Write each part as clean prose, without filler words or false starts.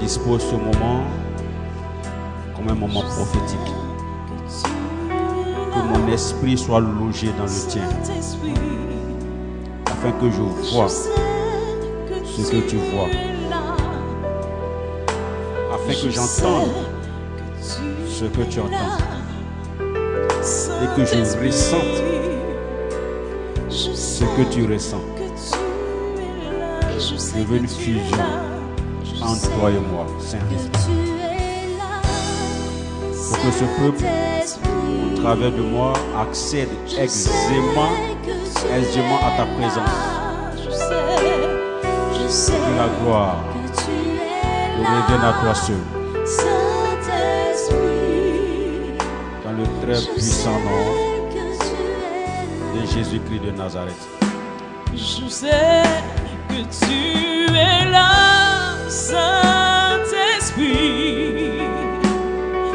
dispose ce moment comme un moment prophétique. Que mon esprit soit logé dans le tien, afin que je vois ce que tu vois, afin que j'entende ce que tu entends, et que je ressente ce que tu ressens. Je veux une fusion entre toi et moi, Saint-Esprit, pour que ce peuple, au travers de moi, accède aisément à ta présence. Que la gloire te revienne à toi seul. Dans le très puissant nom de Jésus-Christ de Nazareth. Je sais que tu es là, Saint-Esprit.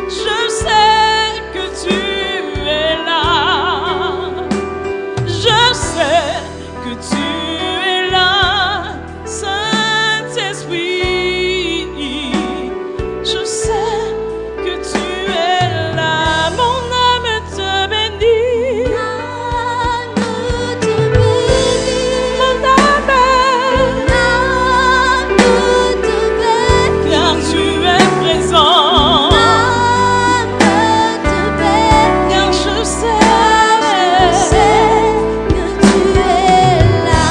Je sais que tu es là. Je sais que tu es là, Saint-Esprit. Je sais que tu es là. Mon âme te bénit. Mon âme car tu es présent. Car je sais que tu es là.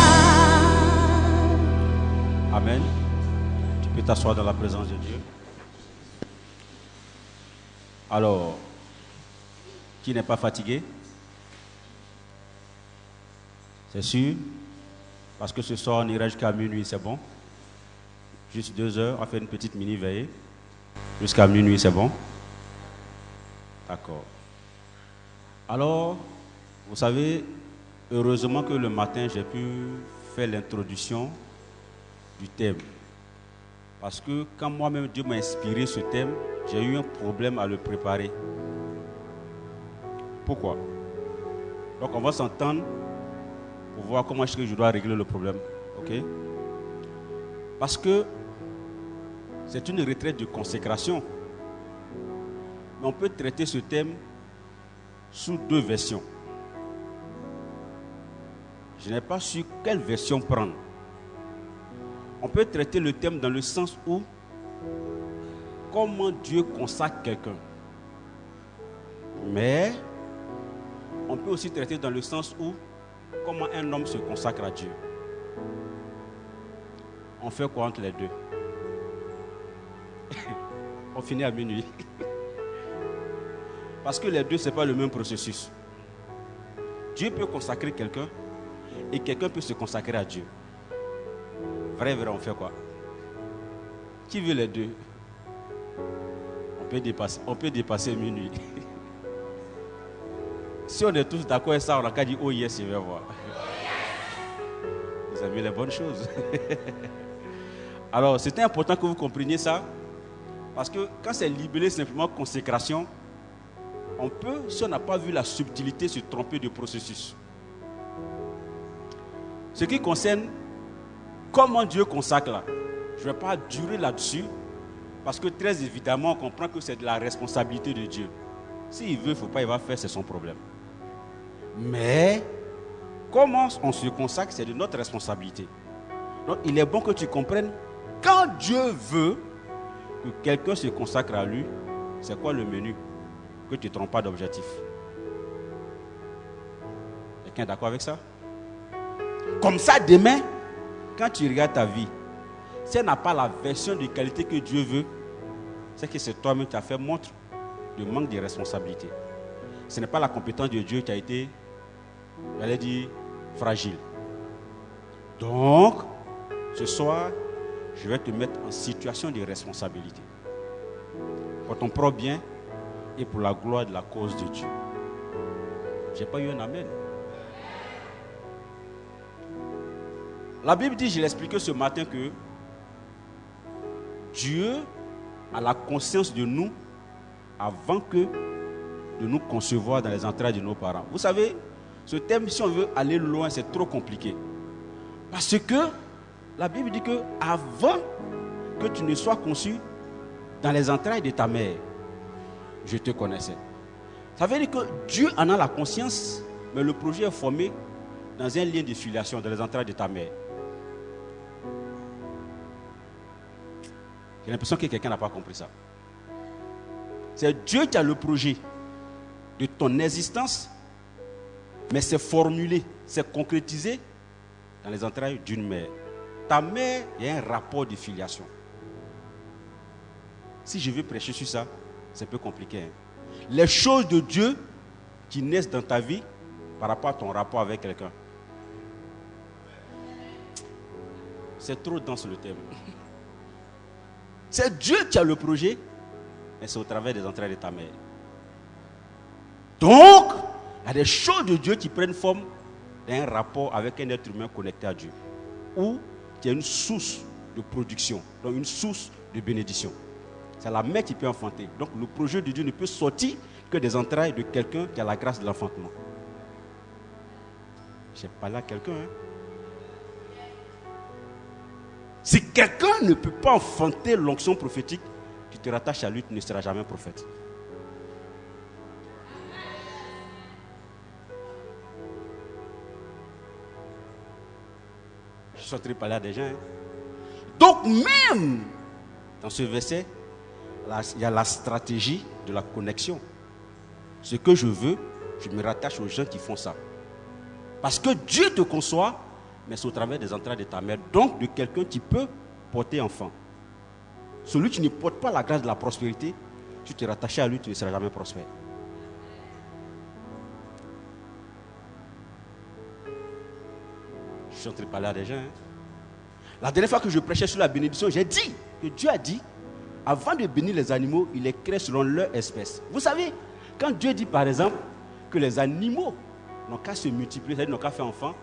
Amen. Tu peux t'asseoir dans la présence de Dieu. Alors, qui n'est pas fatigué? C'est sûr? Parce que ce soir, on ira jusqu'à minuit, c'est bon? Juste 2 heures, on fait une petite mini-veillée. Jusqu'à minuit, c'est bon? D'accord. Alors, vous savez, heureusement que le matin, j'ai pu faire l'introduction du thème. Parce que quand moi-même Dieu m'a inspiré ce thème, j'ai eu un problème à le préparer. Pourquoi? Donc on va s'entendre pour voir comment est-ce que je dois régler le problème. Ok? Parce que c'est une retraite de consécration. Mais on peut traiter ce thème sous 2 versions. Je n'ai pas su quelle version prendre. On peut traiter le thème dans le sens où comment Dieu consacre quelqu'un. Mais on peut aussi traiter dans le sens où comment un homme se consacre à Dieu. On fait quoi entre les deux? On finit à minuit. Parce que les deux, ce n'est pas le même processus. Dieu peut consacrer quelqu'un et quelqu'un peut se consacrer à Dieu. Vrai, on fait quoi? Qui veut les deux? On peut dépasser minuit. Si on est tous d'accord avec ça, on n'a qu'à dire oh yes, je vais voir. Vous avez les bonnes choses. Alors, c'est important que vous compreniez ça. Parce que quand c'est libellé simplement consécration, on peut, si on n'a pas vu la subtilité, se tromper du processus. Ce qui concerne comment Dieu consacre là, je ne vais pas durer là-dessus, parce que très évidemment, on comprend que c'est de la responsabilité de Dieu. S'il veut, il ne faut pas, il va faire, c'est son problème. Mais, comment on se consacre, c'est de notre responsabilité. Donc, il est bon que tu comprennes, quand Dieu veut que quelqu'un se consacre à lui, c'est quoi le menu? Que tu ne te trompes pas d'objectif. Quelqu'un est d'accord avec ça? Comme ça, demain, quand tu regardes ta vie, si elle n'a pas la version de qualité que Dieu veut, c'est que c'est toi-même qui as fait montre de manque de responsabilité. Ce n'est pas la compétence de Dieu qui a été, j'allais dire, fragile. Donc, ce soir, je vais te mettre en situation de responsabilité. Pour ton propre bien et pour la gloire de la cause de Dieu. Je n'ai pas eu un amen. La Bible dit, je l'ai expliqué ce matin, que Dieu a la conscience de nous avant que de nous concevoir dans les entrailles de nos parents. Vous savez, ce thème, si on veut aller loin, c'est trop compliqué. Parce que la Bible dit que avant que tu ne sois conçu, dans les entrailles de ta mère, je te connaissais. Ça veut dire que Dieu en a la conscience, mais le projet est formé dans un lien de filiation dans les entrailles de ta mère. J'ai l'impression que quelqu'un n'a pas compris ça. C'est Dieu qui a le projet de ton existence, mais c'est formulé, c'est concrétisé dans les entrailles d'une mère. Ta mère, il y a un rapport de filiation. Si je veux prêcher sur ça, c'est un peu compliqué. Hein? Les choses de Dieu qui naissent dans ta vie par rapport à ton rapport avec quelqu'un. C'est trop dense le thème. C'est Dieu qui a le projet, mais c'est au travers des entrailles de ta mère. Donc, il y a des choses de Dieu qui prennent forme d'un rapport avec un être humain connecté à Dieu. Ou qui est une source de production, donc une source de bénédiction. C'est la mère qui peut enfanter. Donc le projet de Dieu ne peut sortir que des entrailles de quelqu'un qui a la grâce de l'enfantement. Je n'ai pas là quelqu'un. Hein? Si quelqu'un ne peut pas enfanter l'onction prophétique, tu te rattaches à lui, tu ne seras jamais prophète. Je suis en train de parler à des gens. Hein? Donc même dans ce verset, il y a la stratégie de la connexion. Ce que je veux, je me rattache aux gens qui font ça. Parce que Dieu te conçoit, mais c'est au travers des entrailles de ta mère, donc de quelqu'un qui peut porter enfant. Celui qui ne porte pas la grâce de la prospérité, tu te rattaches à lui, tu ne seras jamais prospère. Je suis en train de parler à des gens. Hein? La dernière fois que je prêchais sur la bénédiction, j'ai dit que Dieu a dit, avant de bénir les animaux, il les crée selon leur espèce. Vous savez, quand Dieu dit par exemple que les animaux n'ont qu'à se multiplier, c'est-à-dire n'ont qu'à faire enfant,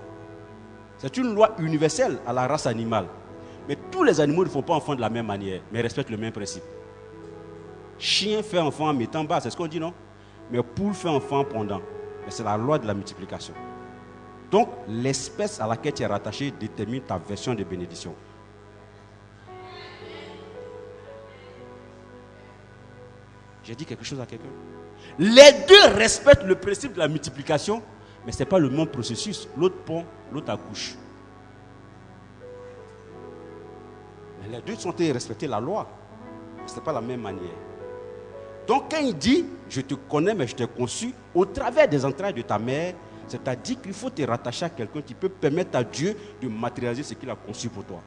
c'est une loi universelle à la race animale. Mais tous les animaux ne font pas enfant de la même manière, mais respectent le même principe. Chien fait enfant en mettant bas, c'est ce qu'on dit, non? Mais poule fait enfant en pondant. Mais c'est la loi de la multiplication. Donc, l'espèce à laquelle tu es rattaché détermine ta version de bénédiction. J'ai dit quelque chose à quelqu'un? Les deux respectent le principe de la multiplication, mais ce n'est pas le même processus. L'autre pond, l'autre accouche. Mais les deux sont en respecter la loi. Ce n'est pas la même manière. Donc, quand il dit, je te connais, mais je t'ai conçu, au travers des entrailles de ta mère, c'est-à-dire qu'il faut te rattacher à quelqu'un qui peut permettre à Dieu de matérialiser ce qu'il a conçu pour toi.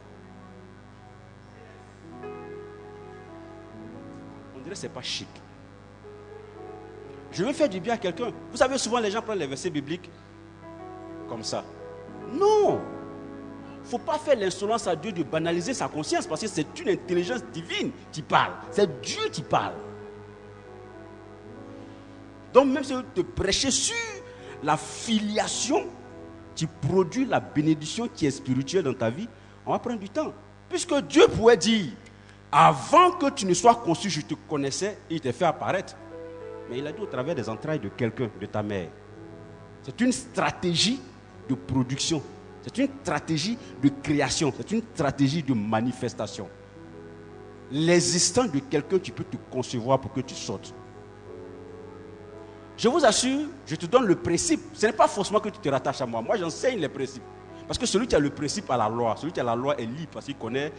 On dirait que ce n'est pas chic. Je veux faire du bien à quelqu'un. Vous savez, souvent les gens prennent les versets bibliques comme ça. Non! Il ne faut pas faire l'insolence à Dieu de banaliser sa conscience parce que c'est une intelligence divine qui parle. C'est Dieu qui parle. Donc même si vous te prêchez sur la filiation qui produit la bénédiction qui est spirituelle dans ta vie, on va prendre du temps. Puisque Dieu pourrait dire, avant que tu ne sois conçu, je te connaissais et il t'a fait apparaître. Mais il a dit au travers des entrailles de quelqu'un, de ta mère. C'est une stratégie de production. C'est une stratégie de création. C'est une stratégie de manifestation. L'existence de quelqu'un qui peut te concevoir pour que tu sortes. Je vous assure, je te donne le principe. Ce n'est pas forcément que tu te rattaches à moi. Moi, j'enseigne les principes. Parce que celui qui a le principe a la loi. Celui qui a la loi est libre parce qu'il connaît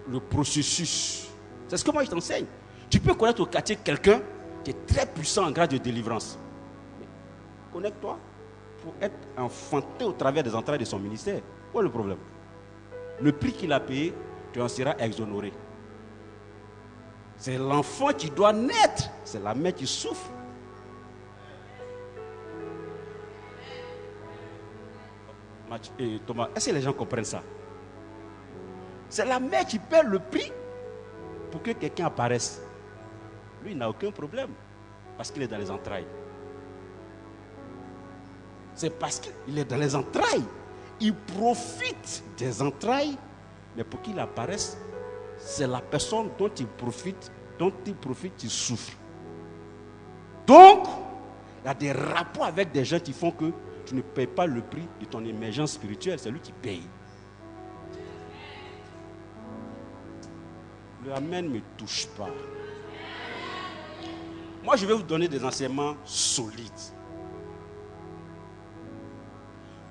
le processus. C'est ce que moi, je t'enseigne. Tu peux connaître au quartier quelqu'un qui est très puissant en grade de délivrance. Mais connecte-toi pour être enfanté au travers des entrailles de son ministère. Quoi le problème? Le prix qu'il a payé, tu en seras exonéré. C'est l'enfant qui doit naître. C'est la mère qui souffre. Thomas, est-ce que les gens comprennent ça? C'est la mère qui paie le prix pour que quelqu'un apparaisse. Lui, il n'a aucun problème parce qu'il est dans les entrailles. C'est parce qu'il est dans les entrailles. Il profite des entrailles, mais pour qu'il apparaisse, c'est la personne dont il profite, qui souffre. Donc, il y a des rapports avec des gens qui font que tu ne payes pas le prix de ton émergence spirituelle, c'est lui qui paye. Le amen ne me touche pas. Moi, je vais vous donner des enseignements solides.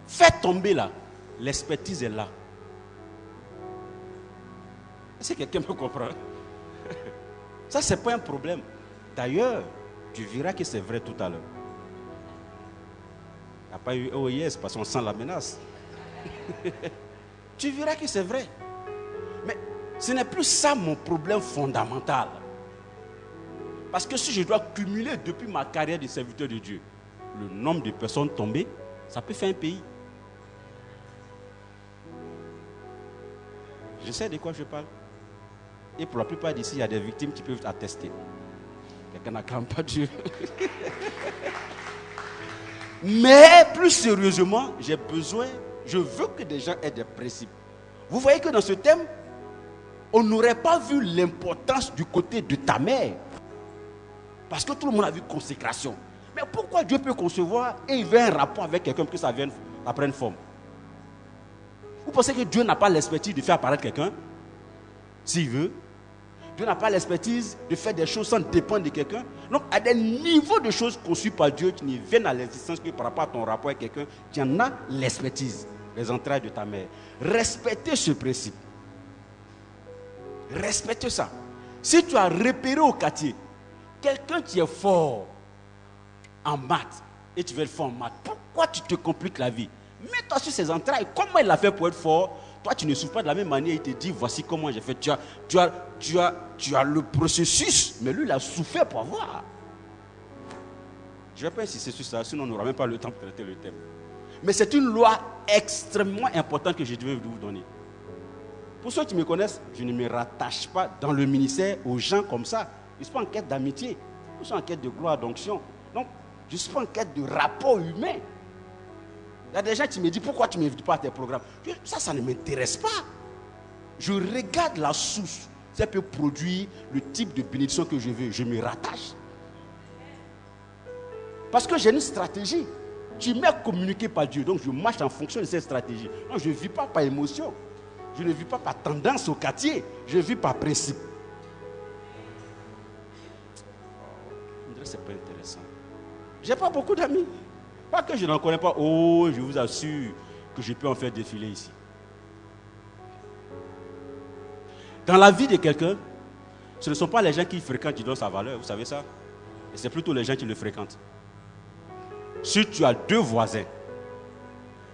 Faites tomber là. L'expertise est là. Est-ce que quelqu'un me comprend? Ça, ce n'est pas un problème. D'ailleurs, tu verras que c'est vrai tout à l'heure. Il n'y a pas eu oh yes parce qu'on sent la menace. Tu verras que c'est vrai. Mais ce n'est plus ça mon problème fondamental. Parce que si je dois cumuler depuis ma carrière de serviteur de Dieu, le nombre de personnes tombées, ça peut faire un pays. Je sais de quoi je parle. Et pour la plupart d'ici, il y a des victimes qui peuvent attester. Quelqu'un n'acclame pas Dieu. Mais plus sérieusement, je veux que des gens aient des principes. Vous voyez que dans ce thème, on n'aurait pas vu l'importance du côté de ta mère. Parce que tout le monde a vu consécration. Mais pourquoi Dieu peut concevoir et il veut un rapport avec quelqu'un pour que ça prenne forme? Vous pensez que Dieu n'a pas l'expertise de faire apparaître quelqu'un? S'il veut. Dieu n'a pas l'expertise de faire des choses sans dépendre de quelqu'un. Donc, à des niveaux de choses conçues par Dieu qui ne viennent à l'existence que par rapport à ton rapport avec quelqu'un, tu en as l'expertise, les entrailles de ta mère. Respectez ce principe. Respectez ça. Si tu as repéré au quartier quelqu'un qui est fort en maths et tu veux être fort en maths, pourquoi tu te compliques la vie? Mets-toi sur ses entrailles. Comment il a fait pour être fort? Toi, tu ne souffres pas de la même manière. Il te dit, voici comment j'ai fait. Tu as le processus, mais lui, il a souffert pour avoir. Je ne vais pas insister sur ça, sinon on n'aura même pas le temps de traiter le thème. Mais c'est une loi extrêmement importante que je devais vous donner. Pour ceux qui me connaissent, je ne me rattache pas dans le ministère aux gens comme ça. Je ne suis pas en quête d'amitié. Je suis en quête de gloire, d'onction. Donc, je ne suis pas en quête de rapport humain. Il y a des gens qui me disent, pourquoi tu ne m'invites pas à tes programmes? Ça ne m'intéresse pas. Je regarde la source. Ça peut produire le type de bénédiction que je veux. Je me rattache. Parce que j'ai une stratégie. Tu m'es communiqué par Dieu. Donc je marche en fonction de cette stratégie. Non, je ne vis pas par émotion. Je ne vis pas par tendance au quartier. Je vis par principe. On dirait que ce n'est pas intéressant. Je n'ai pas beaucoup d'amis. Pas que je n'en connais pas. Oh, je vous assure que je peux en faire défiler ici. Dans la vie de quelqu'un, ce ne sont pas les gens qui fréquentent qui donnent sa valeur. Vous savez ça? Et c'est plutôt les gens qui le fréquentent. Si tu as deux voisins,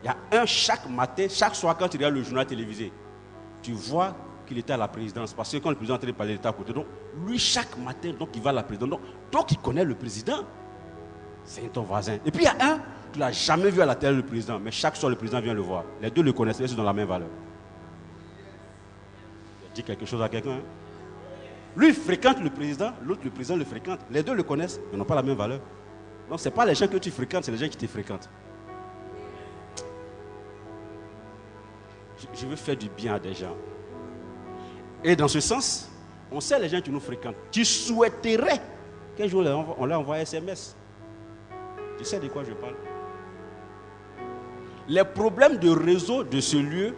il y a un chaque matin, chaque soir quand tu regardes le journal télévisé, tu vois qu'il était à la présidence. Parce que quand le président est en train de parler, il était à côté. Donc, lui, chaque matin, donc, il va à la présidence. Donc il connaît le président. C'est ton voisin. Et puis il y a un, tu ne l'as jamais vu à la télé le président, mais chaque soir le président vient le voir. Les deux le connaissent, ils sont dans la même valeur. Je dis quelque chose à quelqu'un. Hein? Lui il fréquente le président, l'autre le président le fréquente. Les deux le connaissent, mais n'ont pas la même valeur. Donc ce n'est pas les gens que tu fréquentes, c'est les gens qui te fréquentent. Je veux faire du bien à des gens. Et dans ce sens, on sait les gens qui nous fréquentent. Tu souhaiterais qu'un jour on leur envoie un SMS. Tu sais de quoi je parle? Les problèmes de réseau de ce lieu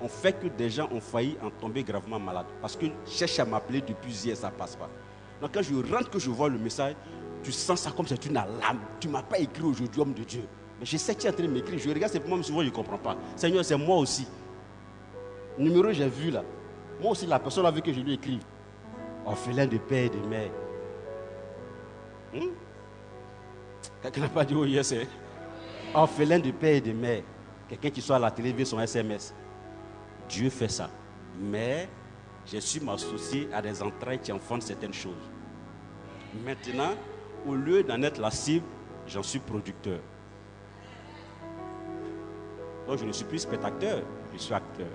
ont fait que des gens ont failli en tomber gravement malades. Parce que cherche à m'appeler depuis hier, ça ne passe pas. Donc quand je rentre, que je vois le message, tu sens ça comme c'est une alarme. Tu ne m'as pas écrit aujourd'hui, homme de Dieu. Mais je sais que tu es en train de m'écrire. Je regarde simplement, mais souvent je ne comprends pas. Seigneur, c'est moi aussi. Le numéro j'ai vu là. Moi aussi, la personne avec que je lui écris. Orphelin de père et de mère. Quelqu'un n'a pas dit oh yes, c'est orphelin de père et de mère. Quelqu'un qui soit à la télé, son SMS. Dieu fait ça. Mais j'ai su m'associer à des entrailles qui enfantent certaines choses. Maintenant, au lieu d'en être la cible, j'en suis producteur. Donc je ne suis plus spectateur, je suis acteur.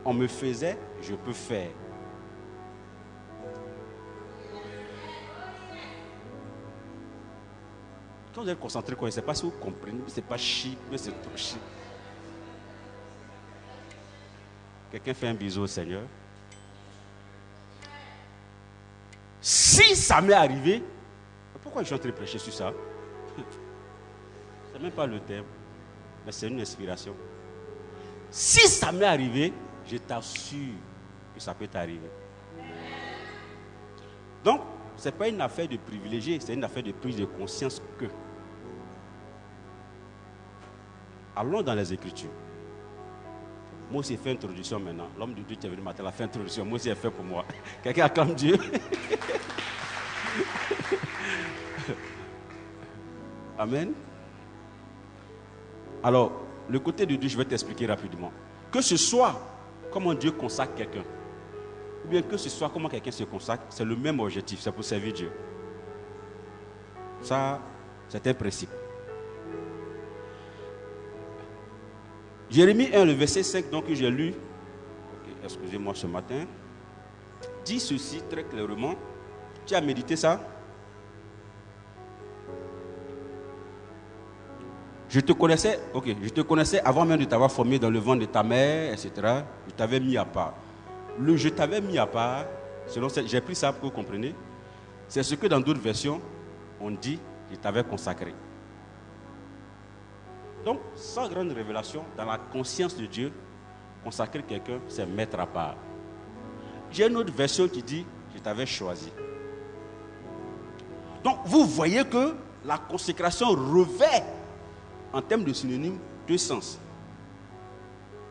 On me faisait, je peux faire. Quand vous êtes concentré, je ne sais pas si vous comprenez, mais ce n'est pas chic, mais c'est trop chic. Quelqu'un fait un bisou au Seigneur. Si ça m'est arrivé, pourquoi je suis en train de prêcher sur ça? Ce n'est même pas le thème, mais c'est une inspiration. Si ça m'est arrivé, je t'assure que ça peut t'arriver. Donc, ce n'est pas une affaire de privilégié, c'est une affaire de prise de conscience que. Allons dans les Écritures. Moi aussi, j'ai fait introduction maintenant. L'homme de Dieu qui est venu matin a fait introduction. Moi aussi, j'ai fait pour moi. Quelqu'un acclame Dieu. Amen. Alors, le côté de Dieu, je vais t'expliquer rapidement. Que ce soit comment Dieu consacre quelqu'un, ou bien que ce soit comment quelqu'un se consacre, c'est le même objectif, c'est pour servir Dieu. Ça, c'est un principe. Jérémie 1, le verset 5, donc que j'ai lu, excusez-moi ce matin, dit ceci très clairement. Tu as médité ça? Je te connaissais avant même de t'avoir formé dans le ventre de ta mère, etc. Je t'avais mis à part. Le je t'avais mis à part, j'ai pris ça pour que vous compreniez. C'est ce que dans d'autres versions, on dit, je t'avais consacré. Donc, sans grande révélation, dans la conscience de Dieu, consacrer quelqu'un, c'est mettre à part. J'ai une autre version qui dit, je t'avais choisi. Donc, vous voyez que la consécration revêt, en termes de synonyme, deux sens.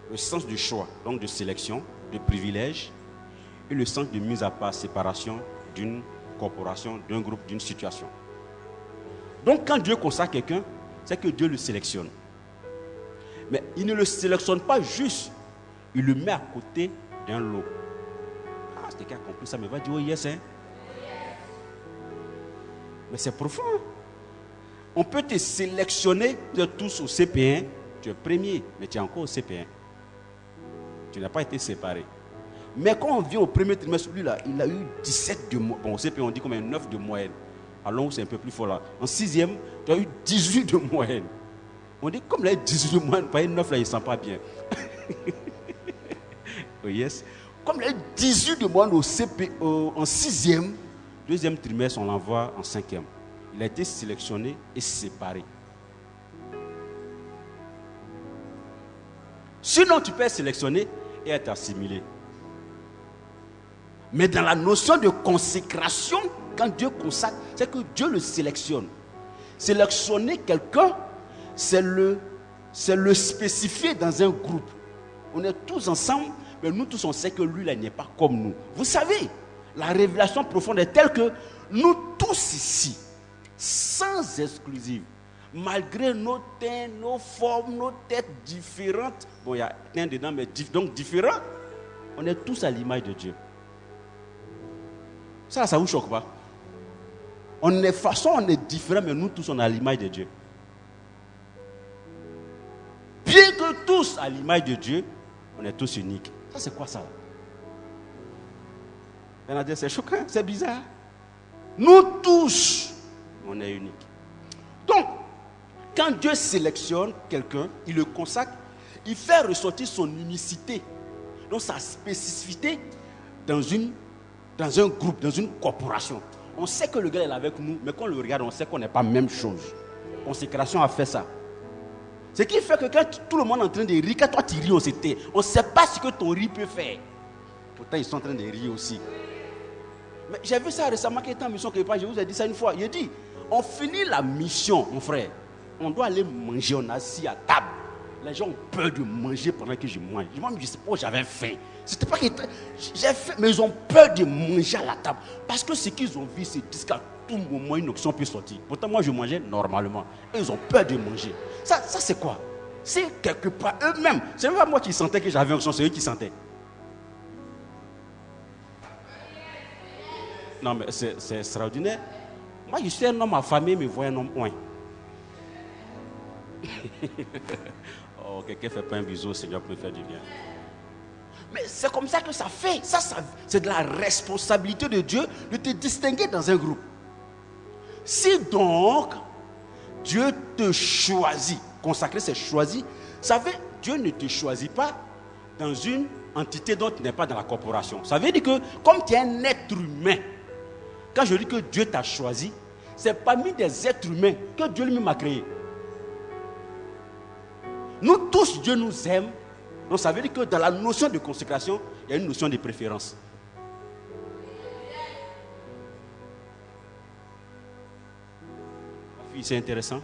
Le sens du choix, donc de sélection, de privilège, et le sens de mise à part, séparation d'une corporation, d'un groupe, d'une situation. Donc quand Dieu consacre quelqu'un, c'est que Dieu le sélectionne. Mais il ne le sélectionne pas juste, il le met à côté d'un lot. Ah, c'est quelqu'un qui a compris ça, mais va dire, oh yes, hein? Mais c'est profond. On peut te sélectionner, vous êtes tous au CP1, tu es premier, mais tu es encore au CP1. Tu n'as pas été séparé. Mais quand on vient au premier trimestre, lui-là, il a eu 17 de moyenne. Bon, au CP1, on dit combien? 9 de moyenne. Alors, c'est un peu plus fort là. En 6e, tu as eu 18 de moyenne. On dit, comme il a eu 18 de moyenne, pas 9 là, il ne sent pas bien. Oh yes. Comme il a eu 18 de moyenne au CP, en 6e, deuxième trimestre, on l'envoie en 5e. Il a été sélectionné et séparé. Sinon, tu peux être sélectionné et être assimilé. Mais dans la notion de consécration, quand Dieu consacre, c'est que Dieu le sélectionne. Sélectionner quelqu'un, c'est le spécifier dans un groupe. On est tous ensemble, mais nous tous on sait que lui là n'est pas comme nous. Vous savez, la révélation profonde est telle que nous tous ici, sans exclusive, malgré nos teints, nos formes, nos têtes différentes, bon, il y a teint dedans, mais donc différents, on est tous à l'image de Dieu. Ça vous choque pas? On est différents, mais nous tous, on est à l'image de Dieu. Bien que tous à l'image de Dieu, on est tous uniques. Ça, c'est quoi ça? C'est choquant, c'est bizarre. Nous tous, on est uniques. Donc, quand Dieu sélectionne quelqu'un, il le consacre, il fait ressortir son unicité, donc sa spécificité dans un groupe, dans une corporation. On sait que le gars est avec nous, mais quand on le regarde, on sait qu'on n'est pas la même chose. Consécration a fait ça. Ce qui fait que quand tout le monde est en train de rire, quand toi tu ris, on ne sait pas ce que ton rire peut faire. Pourtant, ils sont en train de rire aussi. Mais j'ai vu ça récemment, qui était en mission quelque part, je vous ai dit ça une fois. Il a dit, on finit la mission, mon frère. On doit aller manger, on est assis à table. Les gens ont peur de manger pendant que je mange. Moi, je sais pas, j'avais faim. C'était pas que j'ai faim, mais ils ont peur de manger à la table. Parce que ce qu'ils ont vu, c'est qu'à tout moment, une option peut sortir. Pourtant, moi, je mangeais normalement. Et ils ont peur de manger. Ça c'est quoi? C'est quelque part eux-mêmes. C'est même pas moi qui sentais que j'avais une option, c'est eux qui sentaient. Non, mais c'est extraordinaire. Moi, je suis un homme affamé, mais voyez un homme loin. Oh, quelqu'un ne fait pas un bisou au Seigneur pour me faire du bien. Mais c'est comme ça que ça fait. Ça, c'est de la responsabilité de Dieu de te distinguer dans un groupe. Si donc Dieu te choisit, consacrer c'est choisi, ça veut Dieu ne te choisit pas dans une entité dont tu n'es pas dans la corporation. Ça veut dire que comme tu es un être humain, quand je dis que Dieu t'a choisi, c'est parmi des êtres humains que Dieu lui-même a créé. Nous tous, Dieu nous aime. Donc ça veut dire que dans la notion de consécration, il y a une notion de préférence. puis c'est intéressant.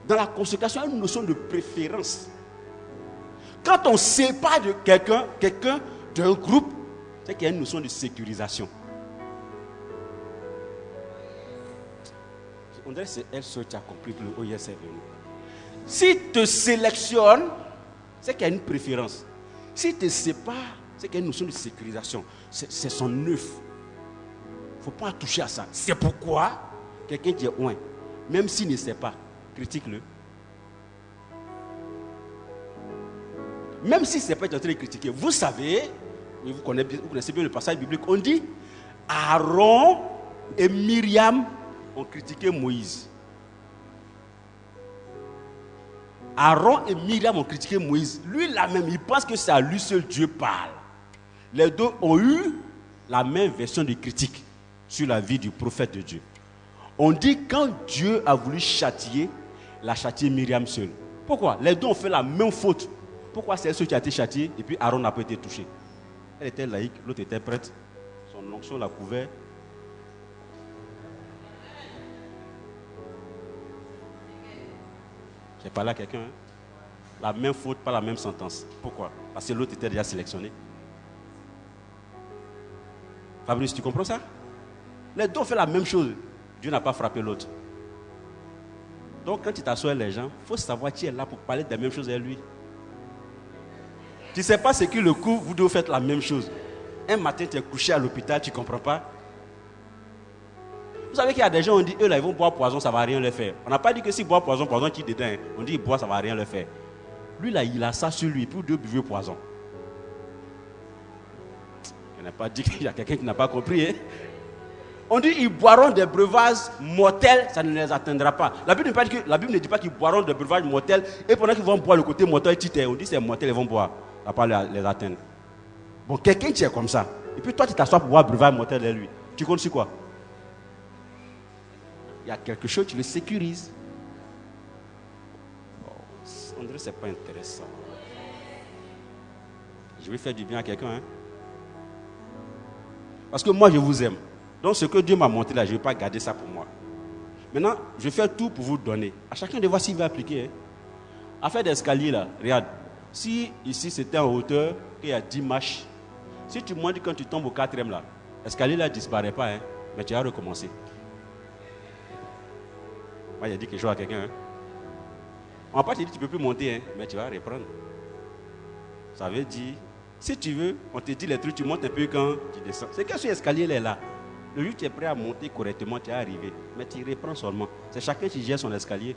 Dans la consécration, il y a une notion de préférence. Quand on sépare de quelqu'un d'un groupe, c'est qu'il y a une notion de sécurisation. On dirait que c'est elle seule qui a compris que le OIS est venu. Si te sélectionne, c'est qu'il y a une préférence. Si te sépare, c'est qu'il y a une notion de sécurisation. C'est son œuf. Il ne faut pas toucher à ça. C'est pourquoi quelqu'un qui est loin, même s'il ne sait pas, critique-le. Même si ce n'est pas en train de critiquer, vous savez, vous connaissez bien le passage biblique, on dit Aaron et Myriam ont critiqué Moïse. Aaron et Myriam ont critiqué Moïse. Lui là même, il pense que c'est à lui seul Dieu parle. Les deux ont eu la même version de critique sur la vie du prophète de Dieu. On dit quand Dieu a voulu châtier, il a châtié Myriam seule. Pourquoi? Les deux ont fait la même faute. Pourquoi c'est elle qui a été châtiée et puis Aaron n'a pas été touché? Elle était laïque, l'autre était prête. Son onction l'a couvert. J'ai parlé à quelqu'un. La même faute, pas la même sentence. Pourquoi? Parce que l'autre était déjà sélectionné. Fabrice, tu comprends ça? Les deux ont fait la même chose. Dieu n'a pas frappé l'autre. Donc quand tu t'assois les gens, il faut savoir qui est là pour parler des mêmes choses à lui. Tu ne sais pas ce qui le coup, vous deux faites la même chose. Un matin, tu es couché à l'hôpital, tu ne comprends pas. Vous savez qu'il y a des gens, on dit, eux là, ils vont boire poison, ça ne va rien leur faire. On n'a pas dit que s'ils boivent poison, poison qui est dedans. On dit, ils boivent, ça ne va rien leur faire. Lui là, il a ça sur lui, puis deux buvez poison. On n'a pas dit qu'il y a quelqu'un qui n'a pas compris. Hein? On dit, ils boiront des breuvages mortels, ça ne les atteindra pas. La Bible ne dit pas qu'ils boiront des breuvages mortels, et pendant qu'ils vont boire le côté mortel, on dit c'est mortel, ils vont boire. Ça ne va pas les atteindre. Bon, quelqu'un qui est comme ça, et puis toi tu t'assois pour boire breuvage mortel de lui, tu comptes sur quoi? Il y a quelque chose, tu le sécurises. Oh, on dirait que ce n'est pas intéressant. Je vais faire du bien à quelqu'un. Hein? Parce que moi je vous aime. Donc ce que Dieu m'a montré là, je ne vais pas garder ça pour moi. Maintenant, je vais faire tout pour vous donner. À chacun de voir s'il va appliquer. Hein? Affaire d'escalier là, regarde. Si ici c'était en hauteur, il y a 10 marches, si tu montes quand tu tombes au 4e là, l'escalier là ne disparaît pas, hein, mais tu vas recommencer. Moi j'ai dit quelque chose à quelqu'un. Hein. On va pas te dire que tu ne peux plus monter, hein, mais tu vas reprendre. Ça veut dire, si tu veux, on te dit les trucs, tu montes un peu quand tu descends. C'est que ce escalier là est là. Le jour où tu es prêt à monter correctement, tu es arrivé. Mais tu reprends seulement. C'est chacun qui gère son escalier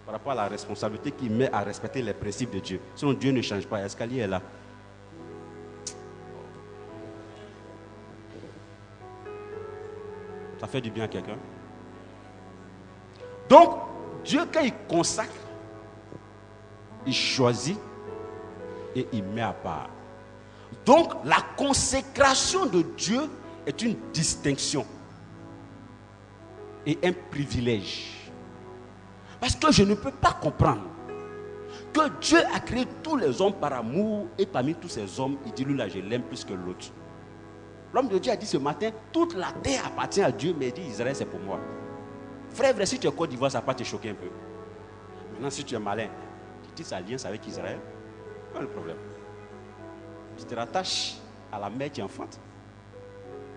par rapport à la responsabilité qu'il met à respecter les principes de Dieu. Sinon Dieu ne change pas, l'escalier est là. Ça fait du bien à quelqu'un. Donc, Dieu, quand il consacre, il choisit et il met à part. Donc, la consécration de Dieu est une distinction et un privilège. Parce que je ne peux pas comprendre que Dieu a créé tous les hommes par amour et parmi tous ces hommes, il dit lui là, je l'aime plus que l'autre. L'homme de Dieu a dit ce matin, toute la terre appartient à Dieu, mais il dit Israël c'est pour moi. Frère, vrai, si tu es Côte d'Ivoire, ça va pas te choquer un peu. Maintenant, si tu es malin, tu tisses alliance avec Israël, pas le problème. Tu te rattaches à la mère qui enfante.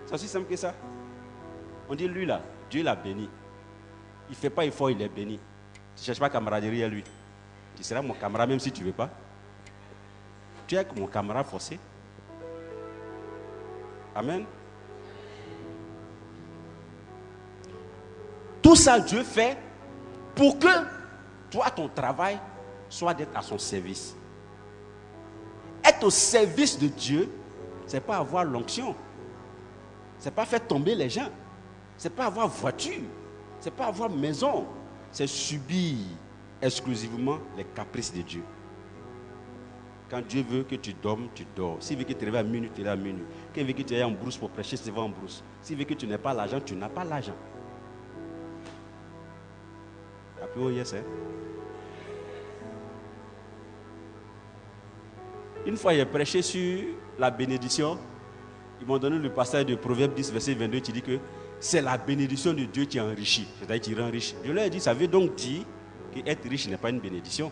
C'est aussi simple que ça. On dit lui là, Dieu l'a béni. Il ne fait pas effort, il est béni. Tu ne cherches pas camaraderie à lui. Tu seras mon camarade même si tu ne veux pas. Tu es mon camarade forcé. Amen. Tout ça, Dieu fait pour que toi, ton travail soit d'être à son service. Être au service de Dieu, ce n'est pas avoir l'onction. Ce n'est pas faire tomber les gens. Ce n'est pas avoir voiture. Ce n'est pas avoir maison. C'est subir exclusivement les caprices de Dieu. Quand Dieu veut que tu dormes, tu dors. S'il veut que tu te réveilles à minuit, tu te réveilles à minuit. Quand il veut que tu ailles en brousse pour prêcher, tu vas en brousse. S'il veut que tu n'aies pas l'argent, tu n'as pas l'argent. Après, oh yes, hein? Une fois, il a prêché sur la bénédiction. Ils m'ont donné le passage de Proverbe 10, verset 22, qui dit que c'est la bénédiction de Dieu qui enrichit. C'est-à-dire qui rend riche. Je leur ai dit, ça veut donc dire qu'être riche n'est pas une bénédiction.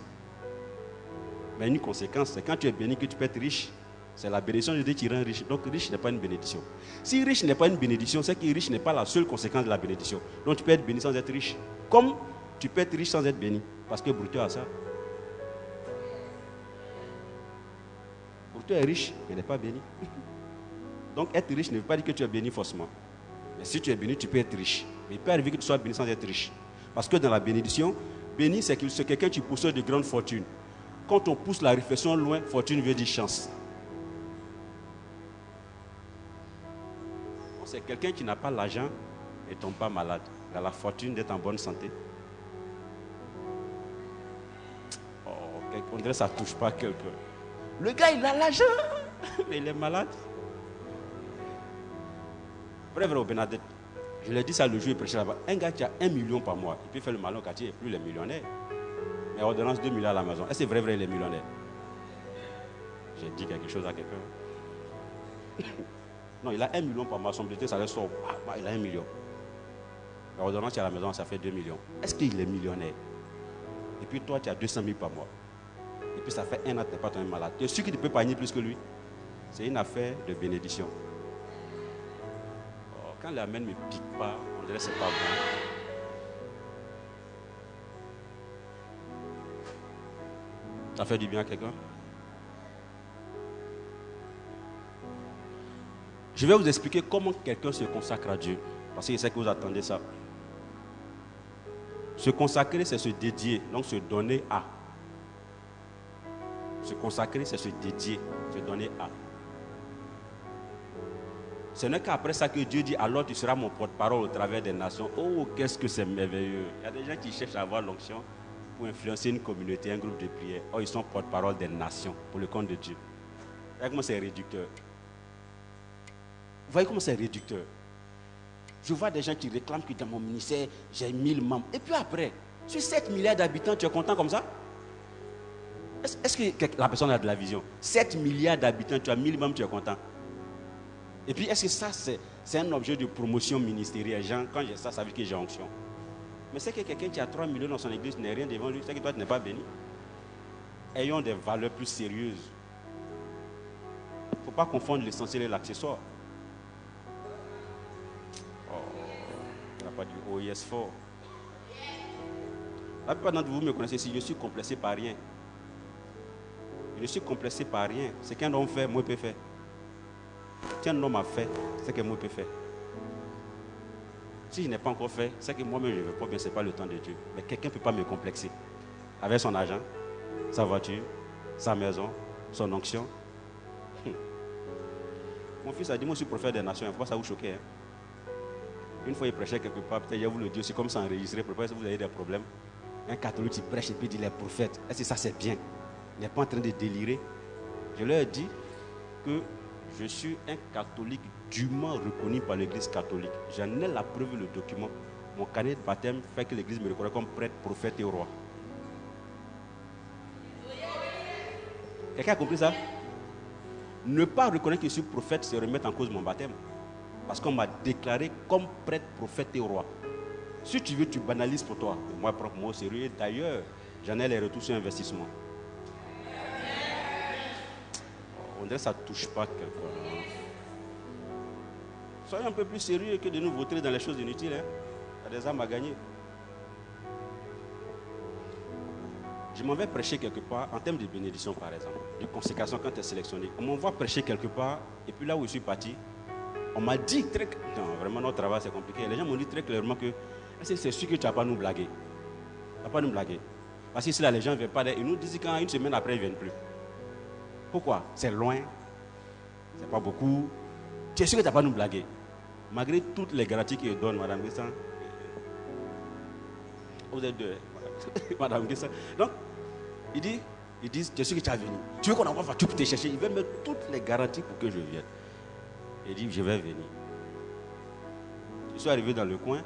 Mais une conséquence, c'est quand tu es béni que tu peux être riche. C'est la bénédiction de Dieu qui rend riche. Donc riche n'est pas une bénédiction. Si riche n'est pas une bénédiction, c'est que riche n'est pas la seule conséquence de la bénédiction. Donc tu peux être béni sans être riche. Comme tu peux être riche sans être béni. Parce que Bruto a ça. Bruto est riche, mais n'est pas béni. Donc être riche ne veut pas dire que tu es béni forcément. Mais si tu es béni, tu peux être riche. Mais il peut arriver que tu sois béni sans être riche. Parce que dans la bénédiction, béni, c'est quelqu'un qui possède de grandes fortunes. Quand on pousse la réflexion loin, fortune veut dire chance. C'est quelqu'un qui n'a pas l'argent et ne tombe pas malade. Il a la fortune d'être en bonne santé. Oh, on dirait que ça ne touche pas quelqu'un. Le gars, il a l'argent, mais il est malade. Bref, au Bernadette, je lui ai dit ça le jour où il prêchait là-bas. Un gars qui a 1 million par mois, il peut faire le malin au quartier et plus les millionnaires. Mais ordonnance 2 millions à la maison. Est-ce que c'est vrai, il est millionnaire? J'ai dit quelque chose à quelqu'un. Non, il a 1 million par mois, son budget, ça reste sort. Il a 1 million. La ordonnance à la maison, ça fait 2 millions. Est-ce qu'il est millionnaire? Et puis toi, tu as 200 000 par mois. Et puis ça fait 1 an que tu n'es pas tombé malade. Tu es sûr qu'il ne peut pas gagner plus que lui? C'est une affaire de bénédiction. Oh, quand l'amen ne me pique pas, on dirait que ce n'est pas bon. Ça fait du bien à quelqu'un? Je vais vous expliquer comment quelqu'un se consacre à Dieu. Parce que je sais que vous attendez ça. Se consacrer, c'est se dédier. Donc se donner à. Se consacrer, c'est se dédier. Se donner à. Ce n'est qu'après ça que Dieu dit, alors tu seras mon porte-parole au travers des nations. Oh, qu'est-ce que c'est merveilleux. Il y a des gens qui cherchent à avoir l'onction pour influencer une communauté, un groupe de prière. Oh, ils sont porte-parole des nations pour le compte de Dieu. Vous voyez comment c'est réducteur. Vous voyez comment c'est réducteur. Je vois des gens qui réclament que dans mon ministère, j'ai 1000 membres. Et puis après, sur 7 milliards d'habitants, tu es content comme ça? Est-ce que la personne a de la vision? 7 milliards d'habitants, tu as 1000 membres, tu es content? Et puis, est-ce que ça, c'est un objet de promotion ministérielle? Genre, quand j'ai ça, ça veut dire que j'ai onction. Mais c'est que quelqu'un qui a 3 millions dans son église n'est rien devant lui. C'est que toi, tu n'es pas béni. Ayons des valeurs plus sérieuses. Il ne faut pas confondre l'essentiel et l'accessoire. Pas du oh yes fort. La plupart d'entre vous me connaissez si je suis complexé par rien. Je ne suis complexé par rien. Ce qu'un homme fait, moi je peux faire. Si un homme a fait, c'est que moi je peux faire. Si je n'ai pas encore fait, c'est que moi-même je ne veux pas bien, ce n'est pas le temps de Dieu. Mais quelqu'un ne peut pas me complexer. Avec son argent, sa voiture, sa maison, son onction. Mon fils a dit, moi je suis prophète des nations, il ne faut pas ça vous choquer. Hein? Une fois il prêchait quelque part, peut-être je vous le dis aussi, comme ça enregistré, peut-être vous avez des problèmes. Un catholique qui prêche et puis dit les prophètes, est-ce que ça c'est bien? Il n'est pas en train de délirer. Je leur ai dit que je suis un catholique dûment reconnu par l'église catholique. J'en ai la preuve et le document. Mon carnet de baptême fait que l'église me reconnaît comme prêtre, prophète et roi. Quelqu'un a compris ça? Ne pas reconnaître que je suis prophète, c'est remettre en cause mon baptême. Parce qu'on m'a déclaré comme prêtre, prophète et roi. Si tu veux, tu banalises pour toi. Moi, je prends moi au sérieux. D'ailleurs, j'en ai les retours sur investissement. On dirait que ça ne touche pas quelqu'un. Soyez un peu plus sérieux que de nous vautrer dans les choses inutiles. Hein. Il y a des âmes à gagner. Je m'en vais prêcher quelque part, en termes de bénédiction par exemple, de consécration quand tu es sélectionné. On m'envoie prêcher quelque part, et puis là où je suis parti, on m'a dit très clairement, non, vraiment notre travail c'est compliqué. Les gens m'ont dit très clairement que c'est sûr que tu ne vas pas nous blaguer. Tu ne vas pas nous blaguer. Parce que si là les gens ne viennent pas, ils nous disent quand une semaine après ils ne viennent plus. Pourquoi? C'est loin, c'est pas beaucoup. Tu es sûr que tu ne vas pas nous blaguer. Malgré toutes les garanties qu'ils donnent, Madame Guessan. Vous êtes deux, Madame Guessan. Donc, ils disent, tu es sûr que tu es venu. Tu veux qu'on envoie voiture pour te chercher. Ils veulent mettre toutes les garanties pour que je vienne. Il dit, je vais venir. Je suis arrivé dans le coin.